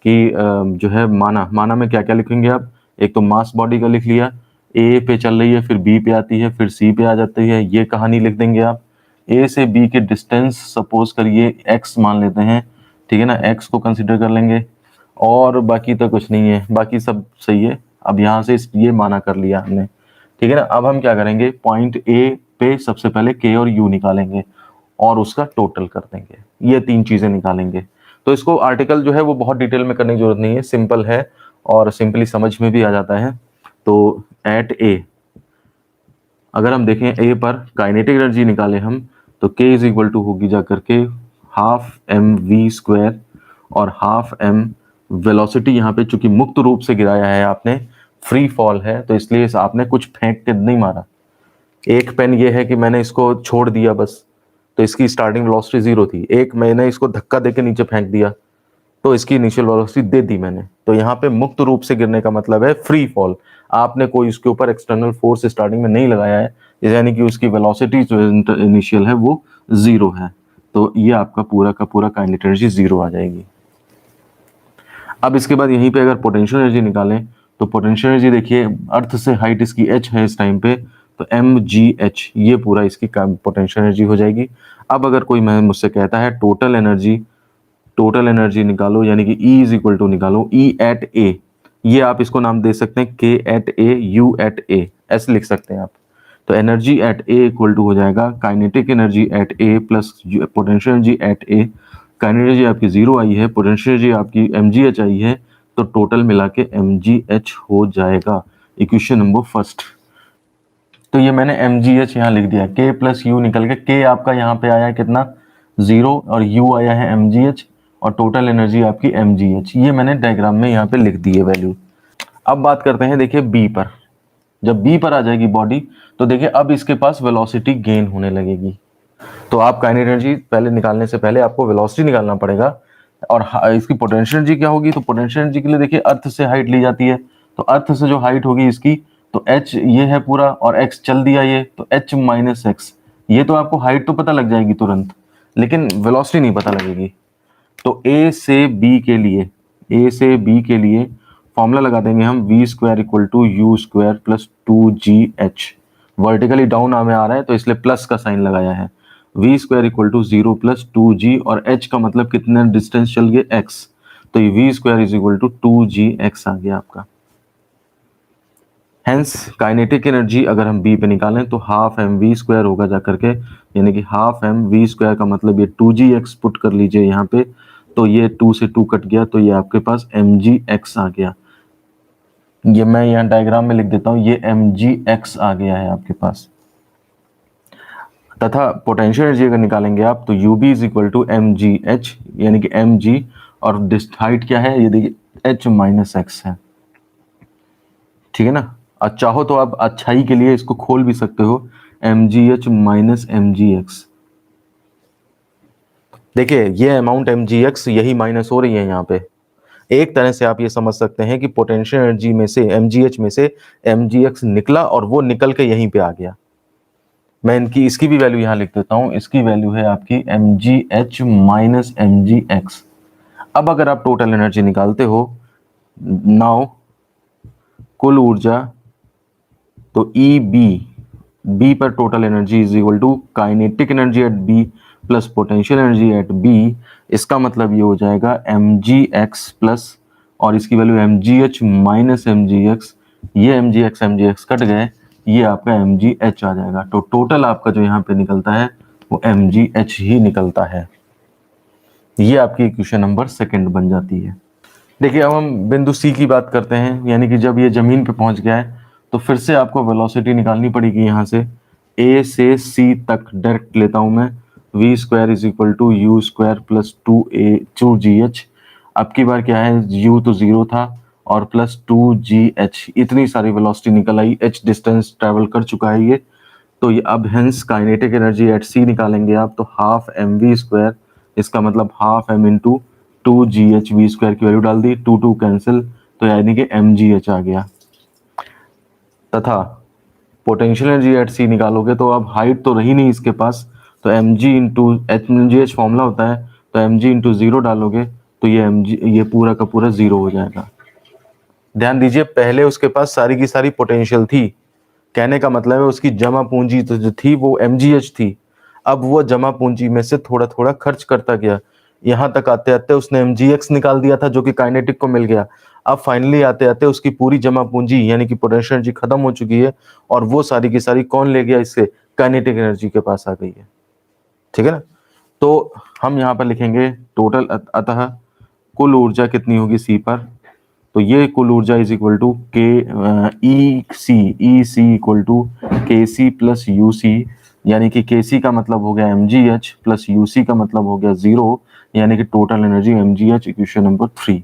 कि जो है माना में क्या क्या लिखेंगे आप? एक तो मास बॉडी का लिख लिया, ए पे चल रही है, फिर बी पे आती है, फिर सी पे आ जाती है, ये कहानी लिख देंगे आप। ए से बी के डिस्टेंस सपोज करिए एक्स मान लेते हैं, ठीक है ना, एक्स को कंसिडर कर लेंगे, और बाकी तो कुछ नहीं है, बाकी सब सही है। अब यहाँ से ये माना कर लिया हमने, ठीक है ना। अब हम क्या करेंगे, पॉइंट ए पे सबसे पहले के और यू निकालेंगे और उसका टोटल कर देंगे, ये 3 चीजें निकालेंगे। तो इसको आर्टिकल जो है वो बहुत डिटेल में करने की जरूरत नहीं है, सिंपल है और सिंपली समझ में भी आ जाता है। तो एट ए अगर हम देखें ए पर काइनेटिक एनर्जी निकाले हम, तो के इज इक्वल टू होगी जा करके हाफ एम वी स्क्वायर, और हाफ एम वेलोसिटी यहाँ पे चूंकि मुक्त रूप से गिराया है आपने, फ्री फॉल है, तो इसलिए आपने कुछ फेंक के नहीं मारा। एक पेन ये है कि मैंने इसको छोड़ दिया बस, तो इसकी स्टार्टिंग वेलोसिटी 0 थी। एक मैंने इसको धक्का देके नीचे फेंक दिया तो इसकी इनिशियल वेलोसिटी दे दी मैंने। तो यहाँ पे मुक्त रूप से गिरने का मतलब है फ्री फॉल, आपने कोई उसके ऊपर एक्सटर्नल फोर्स स्टार्टिंग में नहीं लगाया है, यानी कि उसकी वेलोसिटी जो इनिशियल है वो 0 है। तो ये आपका पूरा का पूरा काइनेटिक एनर्जी 0 आ जाएगी। अब इसके बाद यहीं पे अगर पोटेंशियल एनर्जी निकालें तो पोटेंशियल एनर्जी देखिए, अर्थ से हाइट इसकी h है इस टाइम पे, तो mgh ये पूरा इसकी पोटेंशियल एनर्जी हो जाएगी। अब अगर कोई मुझसे कहता है टोटल एनर्जी निकालो, यानी कि E इज इक्वल टू निकालो E एट A, ये आप इसको नाम दे सकते हैं K at A, U at A, ऐसे लिख सकते हैं आप। तो energy at A equal to हो जाएगा kinetic energy at A plus potential energy at A। Kinetic energy आपकी 0 आई है, पोटेंशियल एनर्जी आपकी mgh आई है, तो टोटल मिला के mgh हो जाएगा। इक्वेशन नंबर फर्स्ट, तो ये मैंने mgh यहाँ लिख दिया, k प्लस u निकल के, k आपका यहाँ पे आया कितना 0 और U आया है mgh और टोटल एनर्जी आपकी mgh। ये मैंने डायग्राम में यहाँ पे लिख दी है वैल्यू। अब बात करते हैं देखिए B पर। जब B पर आ जाएगी बॉडी तो देखिए अब इसके पास वेलोसिटी गेन होने लगेगी। तो आप काइनेटिक एनर्जी पहले निकालने से पहले आपको वेलोसिटी निकालना पड़ेगा और इसकी पोटेंशियल एनर्जी क्या होगी। तो पोटेंशियल एनर्जी के लिए देखिए अर्थ से हाइट ली जाती है, तो अर्थ से जो हाइट होगी इसकी तो h ये है पूरा और x चल दिया ये, तो h माइनस एक्स। ये तो आपको हाइट तो पता लग जाएगी तुरंत, लेकिन वेलोसिटी नहीं पता लगेगी। तो A से B के लिए फॉर्मूला लगा देंगे हम v square equal to U square plus 2gh। Vertically down हमें आ रहा है तो इसलिए प्लस का साइन लगाया है। v square equal to 0 plus 2g और h का मतलब कितना डिस्टेंस चल गया x, तो ये v square is equal to 2gx आ गया आपका। हेंस काइनेटिक एनर्जी अगर हम B पे निकालें तो हाफ एम वी स्क्वायर होगा जा करके, यानी कि हाफ एम वी स्क्वायर का मतलब ये 2gx पुट कर लीजिए यहाँ पे, तो ये 2 से 2 कट गया तो ये आपके पास mgx आ गया। ये मैं यहाँ डायग्राम में लिख देता हूँ, ये mgx आ गया है आपके पास। तथा पोटेंशियल एनर्जी अगर निकालेंगे आप तो ub is equal to mgh, यानी कि mg और हाइट क्या है ये देखिए h माइनस एक्स है। ठीक है ना। और चाहो तो आप अच्छाई के लिए इसको खोल भी सकते हो, mgh माइनस mgx। देखिए ये अमाउंट mgx यही माइनस हो रही है यहाँ पे। एक तरह से आप ये समझ सकते हैं कि पोटेंशियल एनर्जी में से mgh में से mgx निकला और वो निकल के यहीं पे आ गया। मैं इसकी भी वैल्यू यहाँ लिख देता हूँ, इसकी वैल्यू है आपकी mgh माइनस mgx। अब अगर आप टोटल एनर्जी निकालते हो नाउ कुल ऊर्जा, तो बी पर total energy is equal to kinetic energy at B plus potential energy at B. इसका मतलब ये हो जाएगा mgx प्लस और इसकी वैल्यू mgh माइनस mgx। ये mgx कट गए, ये आपका mgh आ जाएगा। तो टोटल आपका जो यहाँ पे निकलता है वो mgh ही निकलता है। ये आपकी इक्वेशन नंबर सेकंड बन जाती है। देखिए अब हम बिंदु सी की बात करते हैं, यानी कि जब ये जमीन पे पहुंच गया है तो फिर से आपको वेलोसिटी निकालनी पड़ेगी। यहाँ से ए से सी तक डायरेक्ट लेता हूं मैं, V square is equal to U square plus 2gh। अब की बार क्या है, u तो 0 था और प्लस 2gh, इतनी सारी वेलोसिटी निकल आई, h डिस्टेंस ट्रेवल कर चुका है ये। तो ये अब hence kinetic energy at C निकालेंगे आप तो हाफ एम वी स्क्वायर, इसका मतलब half M into 2gh, V square की वैल्यू डाल दी, 2 कैंसिल, तो यानी कि mgh आ गया। तथा पोटेंशियल एनर्जी एट सी निकालोगे तो अब हाइट तो रही नहीं इसके पास, तो mg इंटू mgh फॉर्मूला होता है, तो mg इंटू 0 डालोगे तो ये पूरा का पूरा 0 हो जाएगा। ध्यान दीजिए पहले उसके पास सारी की सारी पोटेंशियल थी, कहने का मतलब है उसकी जमा पूंजी तो जो थी वो mgh थी। अब वो जमा पूंजी में से थोड़ा थोड़ा खर्च करता गया, यहाँ तक आते आते उसने mgx निकाल दिया था जो कि काइनेटिक को मिल गया। अब फाइनली आते आते उसकी पूरी जमा पूंजी यानी कि पोटेंशियल एनर्जी खत्म हो चुकी है और वो सारी की सारी कौन ले गया, इससे काइनेटिक एनर्जी के पास आ गई है। ठीक है ना। तो हम यहाँ पर लिखेंगे टोटल, अतः कुल ऊर्जा कितनी होगी सी पर, तो ये कुल ऊर्जा इज इक्वल टू के ई सी इक्वल टू के सी प्लस यू सी, यानी कि के सी का मतलब हो गया mgh प्लस यू सी का मतलब हो गया 0, यानी कि total energy mgh, equation number 3।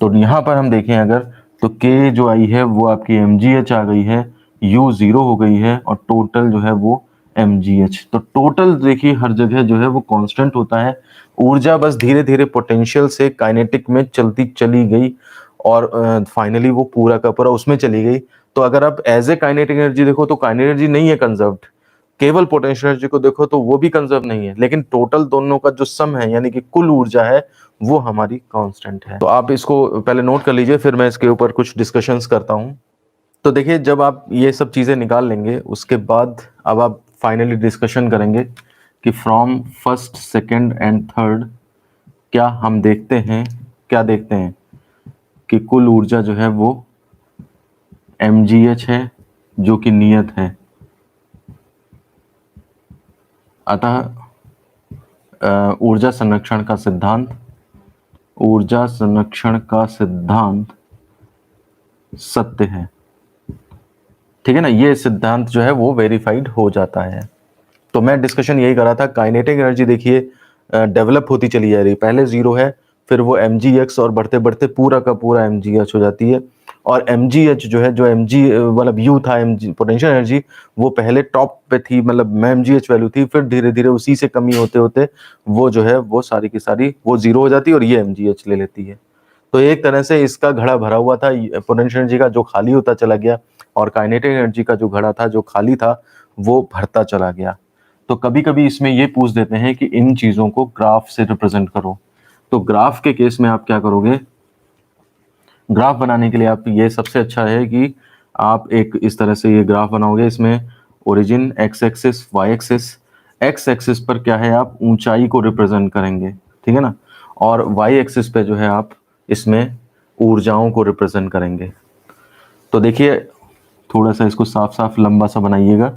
तो यहाँ पर हम देखें अगर तो k जो आई है वो आपकी mgh आ गई है, u 0 हो गई है और टोटल जो है वो mgh। तो टोटल देखिए हर जगह जो है वो कांस्टेंट होता है, ऊर्जा बस धीरे धीरे पोटेंशियल से काइनेटिक में चलती चली गई और फाइनली वो पूरा का पूरा उसमें चली गई। तो अगर आप एज ए काइनेटिक एनर्जी देखो तो काइनेटिक एनर्जी नहीं है कंजर्व्ड, केवल पोटेंशियल एनर्जी को देखो तो वो भी कंजर्व नहीं है, लेकिन टोटल दोनों का जो सम है यानी कि कुल ऊर्जा है वो हमारी कांस्टेंट है। तो आप इसको पहले नोट कर लीजिए, फिर मैं इसके ऊपर कुछ डिस्कशंस करता हूँ। तो देखिए जब आप ये सब चीज़ें निकाल लेंगे उसके बाद अब आप फाइनली डिस्कशन करेंगे कि from first second and third क्या हम देखते हैं कि कुल ऊर्जा जो है वो mgh है जो कि नियत है। अतः ऊर्जा संरक्षण का सिद्धांत सत्य है। ठीक है ना, ये सिद्धांत जो है वो वेरीफाइड हो जाता है। तो मैं डिस्कशन यही कर रहा था, काइनेटिक एनर्जी देखिए डेवलप होती चली जा रही है। पहले 0 है, फिर वो mgx और बढ़ते-बढ़ते पूरा का पूरा mgh हो जाती है। और mgh जो है, जो mg मतलब u था, mg पोटेंशियल एनर्जी, वो पहले टॉप पे थी, मतलब mgh वैल्यू थी, फिर धीरे-धीरे उसी से कमी होते-होते वो जो है वो सारी की सारी वो 0 हो जाती है और ये mgh ले लेती है। तो एक तरह से इसका घड़ा भरा हुआ था, पोटेंशियल एनर्जी का जो खाली होता चला गया, और काइनेटिक एनर्जी का जो घड़ा था, जो खाली था, वो भरता चला गया। तो कभी-कभी इसमें ये पूछ देते हैं कि इन चीज़ों को ग्राफ से रिप्रेजेंट करो। तो ग्राफ के केस में आप क्या करोगे? ग्राफ बनाने के लिए आप ये सबसे अच्छा है कि आप एक इस तरह से ये ग्राफ बनाओगे। इसमें origin X axis, Y axis, X axis पर क्या है, आप ऊंचाई को रिप्रेजेंट करेंगे, ठीक है ना, और वाई एक्सिस पे जो है आप इसमें ऊर्जाओं को रिप्रेजेंट करेंगे। तो देखिए, थोड़ा सा इसको साफ साफ लंबा सा बनाइएगा।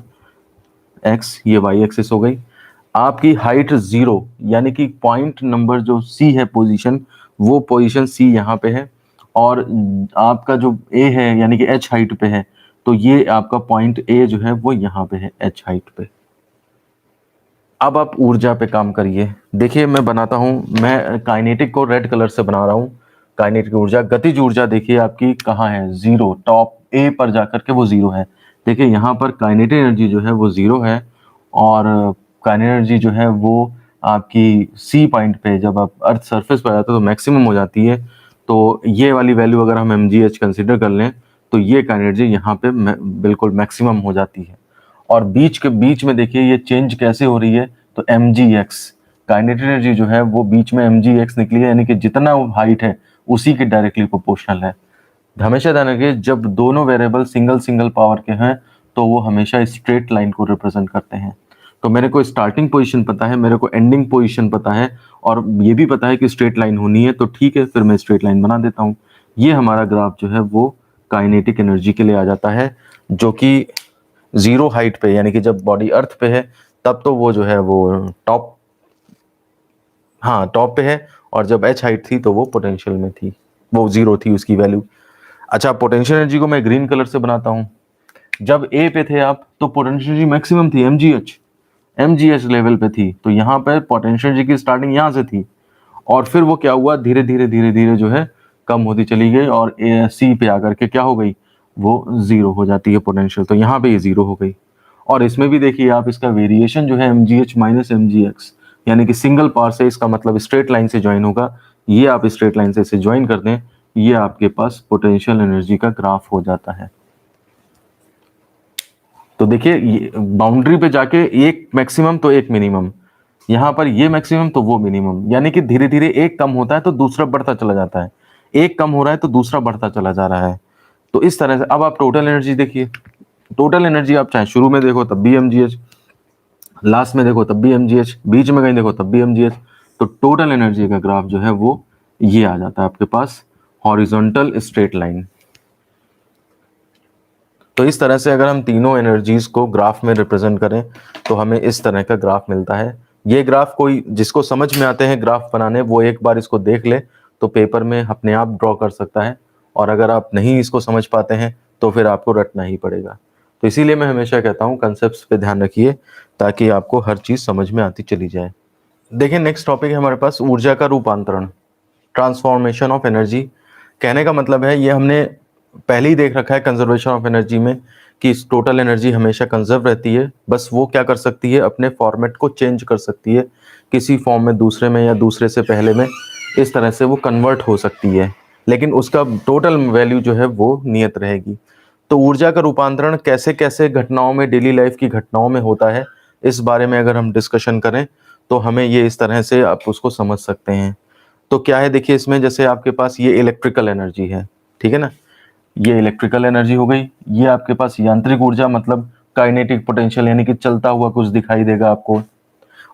एक्स, ये वाई एक्सिस हो गई। आपकी हाइट 0, यानी कि पॉइंट नंबर जो सी है पोजीशन, वो पोजीशन सी यहाँ पे है, और आपका जो ए है यानी कि एच हाइट पे है, तो ये आपका पॉइंट ए जो है वो यहाँ पे है, एच हाइट पे। अब आप ऊर्जा पे काम करिए। देखिए मैं बनाता हूँ, मैं काइनेटिक को रेड कलर से बना रहा हूँ। काइनेटिक ऊर्जा, गतिज ऊर्जा देखिए आपकी कहाँ है, 0, टॉप ए पर जाकर के वो 0 है। देखिए यहाँ पर काइनेटिक एनर्जी जो है वो 0 है, और काइनेटिक एनर्जी जो है वो आपकी सी पॉइंट पे, जब आप अर्थ सरफेस पर जाते हो तो मैक्सिमम हो जाती है। तो ये वाली वैल्यू अगर हम mgh कंसिडर कर लें, तो ये काइनेटिक एनर्जी यहाँ पे बिल्कुल मैक्सिमम हो जाती है। और बीच में देखिए ये चेंज कैसे हो रही है, तो mgx, काइनेटिक एनर्जी जो है वो बीच में mgx निकली है, यानी कि जितना हाइट है उसी के डायरेक्टली प्रोपोर्शनल है। हमेशा ध्यान रखिए, जब दोनों वेरिएबल सिंगल सिंगल पावर के हैं तो वो हमेशा स्ट्रेट लाइन को रिप्रेजेंट करते हैं। तो मेरे को स्टार्टिंग पोजीशन पता है, मेरे को एंडिंग पोजीशन पता है, और ये भी पता है कि स्ट्रेट लाइन होनी है, तो ठीक है, फिर मैं स्ट्रेट लाइन बना देता हूँ। ये हमारा ग्राफ जो है वो काइनेटिक एनर्जी के लिए आ जाता है, जो कि 0 हाइट पे, यानी कि जब बॉडी अर्थ पे है तब तो वो जो है वो टॉप, हाँ टॉप पे है, और जब एच हाइट थी तो वो पोटेंशियल में थी, वो 0 थी उसकी वैल्यू। अच्छा, पोटेंशियल एनर्जी को मैं ग्रीन कलर से बनाता हूँ। जब ए पे थे आप तो पोटेंशियल एनर्जी मैक्सिमम थी, एमजीएच लेवल पे थी, तो यहाँ पे पोटेंशियल एनर्जी की स्टार्टिंग यहाँ से थी, और फिर वो क्या हुआ, धीरे धीरे जो है कम होती चली गई, और सी पे आकर के क्या हो गई, वो 0 हो जाती है पोटेंशियल। तो यहाँ पे ये 0 हो गई। और इसमें भी देखिए आप, इसका वेरिएशन जो है mgh माइनस mgx, यानी कि सिंगल पार से, इसका मतलब स्ट्रेट लाइन से ज्वाइन होगा। ये आप स्ट्रेट लाइन से इसे ज्वाइन कर दें, ये आपके पास पोटेंशियल एनर्जी का ग्राफ हो जाता है। तो देखिए बाउंड्री पे जाके एक मैक्सिमम तो एक मिनिमम, यहाँ पर ये मैक्सिमम तो वो मिनिमम, यानी कि धीरे धीरे एक कम होता है तो दूसरा बढ़ता चला जाता है, एक कम हो रहा है तो दूसरा बढ़ता चला जा रहा है। तो इस तरह से अब आप टोटल एनर्जी देखिए, टोटल एनर्जी आप चाहे शुरू में देखो तब भी mgh, लास्ट में देखो तब भी mgh, बीच में कहीं देखो तब भी mgh। तो टोटल एनर्जी का ग्राफ जो है वो ये आ जाता है आपके पास, हॉरिजॉन्टल स्ट्रेट लाइन। तो इस तरह से अगर हम तीनों एनर्जीज को ग्राफ में रिप्रेजेंट करें तो हमें इस तरह का ग्राफ मिलता है। ये ग्राफ कोई जिसको समझ में आते हैं ग्राफ बनाने, वो एक बार इसको देख ले तो पेपर में अपने आप ड्रॉ कर सकता है, और अगर आप नहीं इसको समझ पाते हैं तो फिर आपको रटना ही पड़ेगा। तो इसीलिए मैं हमेशा कहता हूँ कंसेप्ट्स पे ध्यान रखिए, ताकि आपको हर चीज़ समझ में आती चली जाए। देखिए नेक्स्ट टॉपिक है हमारे पास ऊर्जा का रूपांतरण, ट्रांसफॉर्मेशन ऑफ एनर्जी। कहने का मतलब है, ये हमने पहले ही देख रखा है कंजर्वेशन ऑफ एनर्जी में, कि टोटल एनर्जी हमेशा कंजर्व रहती है, बस वो क्या कर सकती है, अपने फॉर्मेट को चेंज कर सकती है, किसी फॉर्म में दूसरे में, या दूसरे से पहले में, इस तरह से वो कन्वर्ट हो सकती है, लेकिन उसका टोटल वैल्यू जो है वो नियत रहेगी। तो ऊर्जा का रूपांतरण कैसे कैसे घटनाओं में, डेली लाइफ की घटनाओं में होता है, इस बारे में अगर हम डिस्कशन करें तो हमें ये इस तरह से आप उसको समझ सकते हैं। तो क्या है, देखिए इसमें जैसे आपके पास ये इलेक्ट्रिकल एनर्जी है, ठीक है ना, ये इलेक्ट्रिकल एनर्जी हो गई। ये आपके पास यांत्रिक ऊर्जा, मतलब काइनेटिक पोटेंशियल, यानी कि चलता हुआ कुछ दिखाई देगा आपको।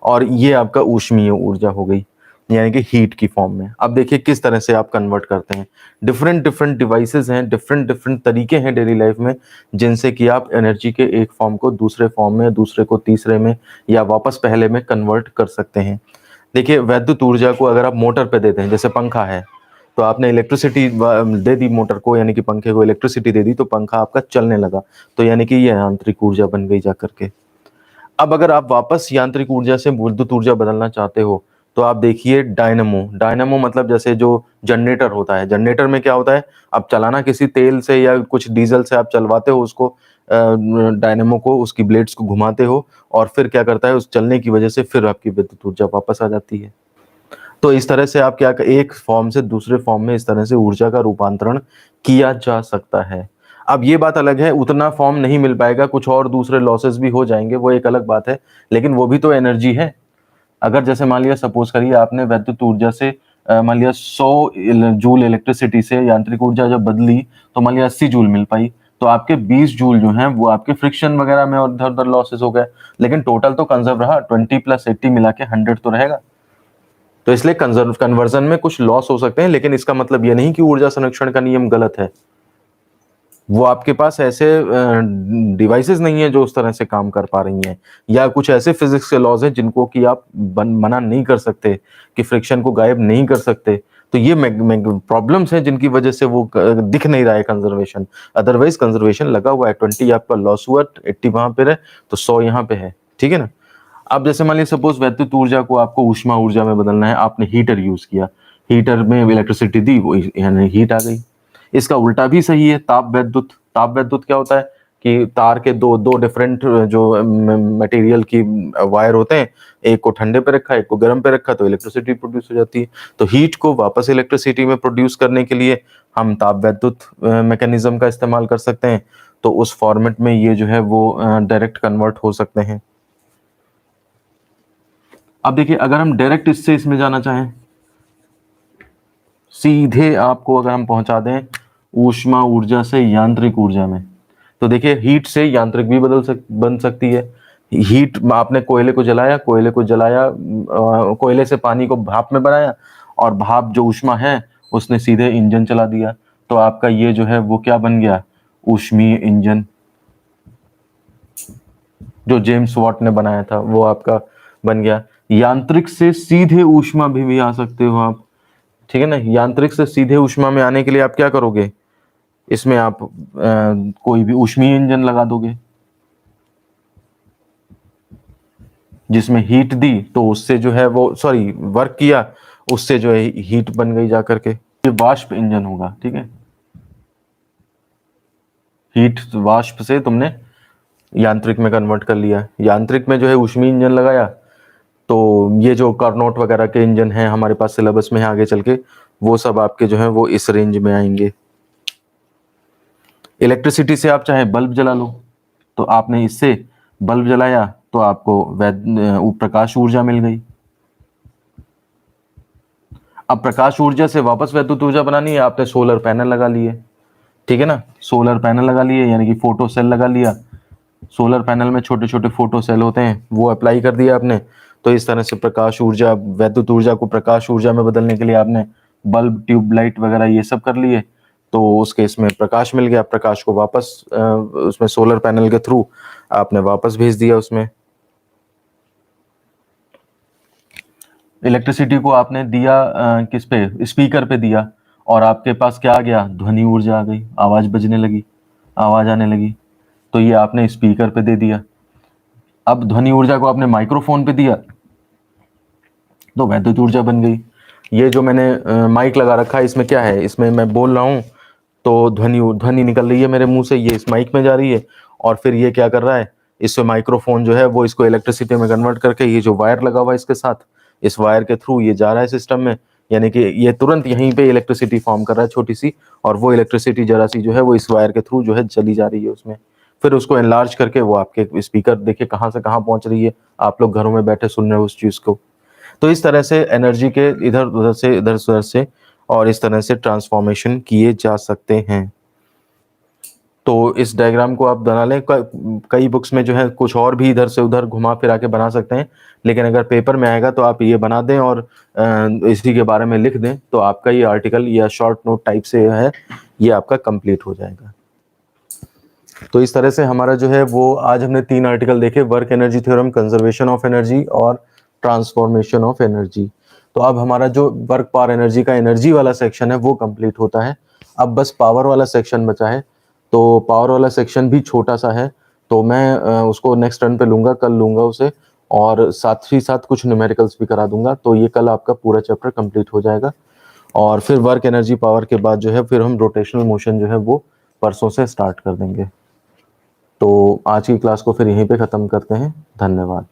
और ये आपका ऊष्मीय ऊर्जा हो गई, यानी कि हीट की फॉर्म में। अब देखिए किस तरह से आप कन्वर्ट करते हैं। डिफरेंट डिफरेंट डिवाइसेस हैं, डिफरेंट डिफरेंट तरीके हैं डेली लाइफ में, जिनसे कि आप एनर्जी के एक फॉर्म को दूसरे फॉर्म में, दूसरे को तीसरे में, या वापस पहले में कन्वर्ट कर सकते हैं। देखिए वैद्युत ऊर्जा को अगर आप मोटर पे देते हैं, जैसे पंखा है, तो आपने इलेक्ट्रिसिटी दे दी मोटर को, यानी कि पंखे को इलेक्ट्रिसिटी दे दी, तो पंखा आपका चलने लगा, तो यानी कि ये यांत्रिक ऊर्जा बन गई जाकर के। अब अगर आप वापस यांत्रिक ऊर्जा से विद्युत ऊर्जा बदलना चाहते हो, तो आप देखिए डायनेमो, डायनेमो मतलब जैसे जो जनरेटर होता है, जनरेटर में क्या होता है, आप चलाना किसी तेल से या कुछ डीजल से आप चलवाते हो उसको, डायनेमो को, उसकी ब्लेड्स को घुमाते हो, और फिर क्या करता है, उस चलने की वजह से फिर आपकी विद्युत ऊर्जा वापस आ जाती है। तो इस तरह से आप क्या, एक फॉर्म से दूसरे फॉर्म में इस तरह से ऊर्जा का रूपांतरण किया जा सकता है। अब ये बात अलग है, उतना फॉर्म नहीं मिल पाएगा, कुछ और दूसरे लॉसेस भी हो जाएंगे, वो एक अलग बात है, लेकिन वो भी तो एनर्जी है। अगर जैसे मान लिया, सपोज करिए आपने वैद्युत ऊर्जा से मान लिया 100 जूल इलेक्ट्रिसिटी से यांत्रिक ऊर्जा जब बदली, तो मान लिया 80 जूल मिल पाई, तो आपके 20 जूल जो हैं वो आपके फ्रिक्शन वगैरह में और इधर उधर लॉसेस हो गए, लेकिन टोटल तो कंजर्व रहा, 20 + 80 मिला के 100 तो रहेगा। तो इसलिए कन्वर्जन में कुछ लॉस हो सकते हैं, लेकिन इसका मतलब ये नहीं कि ऊर्जा संरक्षण का नियम गलत है। वो आपके पास ऐसे डिवाइसेस नहीं है जो उस तरह से काम कर पा रही हैं, या कुछ ऐसे फिजिक्स के लॉज हैं जिनको कि आप मना नहीं कर सकते, कि फ्रिक्शन को गायब नहीं कर सकते। तो ये प्रॉब्लम्स हैं जिनकी वजह से वो दिख नहीं रहा है कंजर्वेशन। अदरवाइज कंजर्वेशन लगा हुआ है, 20 आपका लॉस हुआ, 80 वहां पे है, तो 100 यहाँ पे है, ठीक है ना। अब जैसे मान लीजिए सपोज वैद्युत ऊर्जा को आपको ऊष्मा ऊर्जा में बदलना है, आपने हीटर यूज किया, हीटर में इलेक्ट्रिसिटी दी, वो यानी हीट आ गई। इसका उल्टा भी सही है, ताप वैद्युत। ताप वैद्युत क्या होता है कि तार के दो दो डिफरेंट जो मटेरियल की वायर होते हैं, एक को ठंडे पे रखा, एक को गर्म पे रखा, तो इलेक्ट्रिसिटी प्रोड्यूस हो जाती है। तो हीट को वापस इलेक्ट्रिसिटी में प्रोड्यूस करने के लिए हम ताप वैद्युत मैकेनिज्म का इस्तेमाल कर सकते हैं। तो उस फॉर्मेट में ये जो है वो डायरेक्ट कन्वर्ट हो सकते हैं। अब देखिए, अगर हम डायरेक्ट इससे इसमें जाना चाहें, सीधे आपको अगर हम पहुंचा दें ऊष्मा ऊर्जा से यांत्रिक ऊर्जा में, तो देखिए हीट से यांत्रिक भी बन सकती है। हीट, आपने कोयले को जलाया, कोयले से पानी को भाप में बनाया, और भाप जो ऊष्मा है उसने सीधे इंजन चला दिया, तो आपका ये जो है वो क्या बन गया, ऊष्मीय इंजन। जो जेम्स वॉट ने बनाया था वो आपका बन गया। यांत्रिक से सीधे ऊष्मा भी आ सकते हो आप, ठीक है ना। यांत्रिक से सीधे ऊष्मा में आने के लिए आप क्या करोगे, इसमें आप कोई भी ऊष्मीय इंजन लगा दोगे, जिसमें हीट दी तो उससे जो है वो, सॉरी, वर्क किया, उससे जो है हीट बन गई जाकर के, ये वाष्प इंजन होगा, ठीक है। हीट वाष्प से तुमने यांत्रिक में कन्वर्ट कर लिया, यांत्रिक में जो है ऊष्मीय इंजन लगाया, तो ये जो कार्नोट वगैरह के इंजन हैं हमारे पास सिलेबस में है आगे चल के, वो सब आपके जो है वो इस रेंज में आएंगे। इलेक्ट्रिसिटी से आप चाहे बल्ब जला लो, तो आपने इससे बल्ब जलाया तो आपको प्रकाश ऊर्जा मिल गई। अब प्रकाश ऊर्जा से वापस वैद्युत ऊर्जा बनानी है, आपने सोलर पैनल लगा लिए, ठीक है ना। सोलर पैनल लगा लिए यानी कि फोटो सेल लगा लिया, सोलर पैनल में छोटे छोटे फोटो सेल होते हैं, वो अप्लाई कर दिया आपने। तो इस तरह से प्रकाश ऊर्जा, वैद्युत ऊर्जा को प्रकाश ऊर्जा में बदलने के लिए आपने बल्ब, ट्यूब लाइट वगैरह ये सब कर लिए, तो उस केस में प्रकाश मिल गया। प्रकाश को वापस उसमें सोलर पैनल के थ्रू आपने वापस भेज दिया उसमें। इलेक्ट्रिसिटी को आपने दिया किस पे, स्पीकर पे दिया, और आपके पास क्या आ गया, ध्वनि ऊर्जा आ गई, आवाज बजने लगी, आवाज आने लगी, तो ये आपने स्पीकर पे दे दिया। अब ध्वनि ऊर्जा को आपने माइक्रोफोन पे दिया, तो वैद्युत ऊर्जा बन गई। ये जो मैंने माइक लगा रखा है, इसमें क्या है, इसमें मैं बोल रहा हूँ तो ध्वनि निकल रही है मेरे मुंह से, ये इस माइक में जा रही है, और फिर ये क्या कर रहा है, इससे माइक्रोफोन जो है वो इसको इलेक्ट्रिसिटी में कन्वर्ट करके, ये जो वायर लगा हुआ है इसके साथ, इस वायर के थ्रू ये जा रहा है सिस्टम में, यानी कि ये तुरंत यहीं पे इलेक्ट्रिसिटी फॉर्म कर रहा है छोटी सी, और वो इलेक्ट्रिसिटी जरा सी जो है वो इस वायर के थ्रू जो है चली जा रही है उसमें। फिर उसको एनलार्ज करके वो आपके स्पीकर देखिए कहाँ से कहाँ पहुंच रही है, आप लोग घरों में बैठे सुन रहे हो उस चीज को। तो इस तरह से एनर्जी के इधर उधर से और इस तरह से ट्रांसफॉर्मेशन किए जा सकते हैं। तो इस डायग्राम को आप बना लें, कई बुक्स में जो है कुछ और भी इधर से उधर घुमा फिरा के बना सकते हैं, लेकिन अगर पेपर में आएगा तो आप ये बना दें और इसी के बारे में लिख दें, तो आपका ये आर्टिकल या शॉर्ट नोट टाइप से है, ये आपका कंप्लीट हो जाएगा। तो इस तरह से हमारा जो है वो आज हमने 3 आर्टिकल देखे, work energy theorem, conservation of energy और ट्रांसफॉर्मेशन ऑफ एनर्जी। तो अब हमारा जो वर्क पावर एनर्जी का एनर्जी वाला सेक्शन है वो कंप्लीट होता है। अब बस पावर वाला सेक्शन बचा है, तो पावर वाला सेक्शन भी छोटा सा है, तो मैं उसको नेक्स्ट टर्न पे लूंगा, कल लूंगा उसे, और साथ ही साथ कुछ न्यूमेरिकल्स भी करा दूंगा। तो ये कल आपका पूरा चैप्टर कंप्लीट हो जाएगा और फिर वर्क एनर्जी पावर के बाद जो है फिर हम रोटेशनल मोशन जो है वो परसों से स्टार्ट कर देंगे। तो आज की क्लास को फिर यहीं पे ख़त्म करते हैं। धन्यवाद।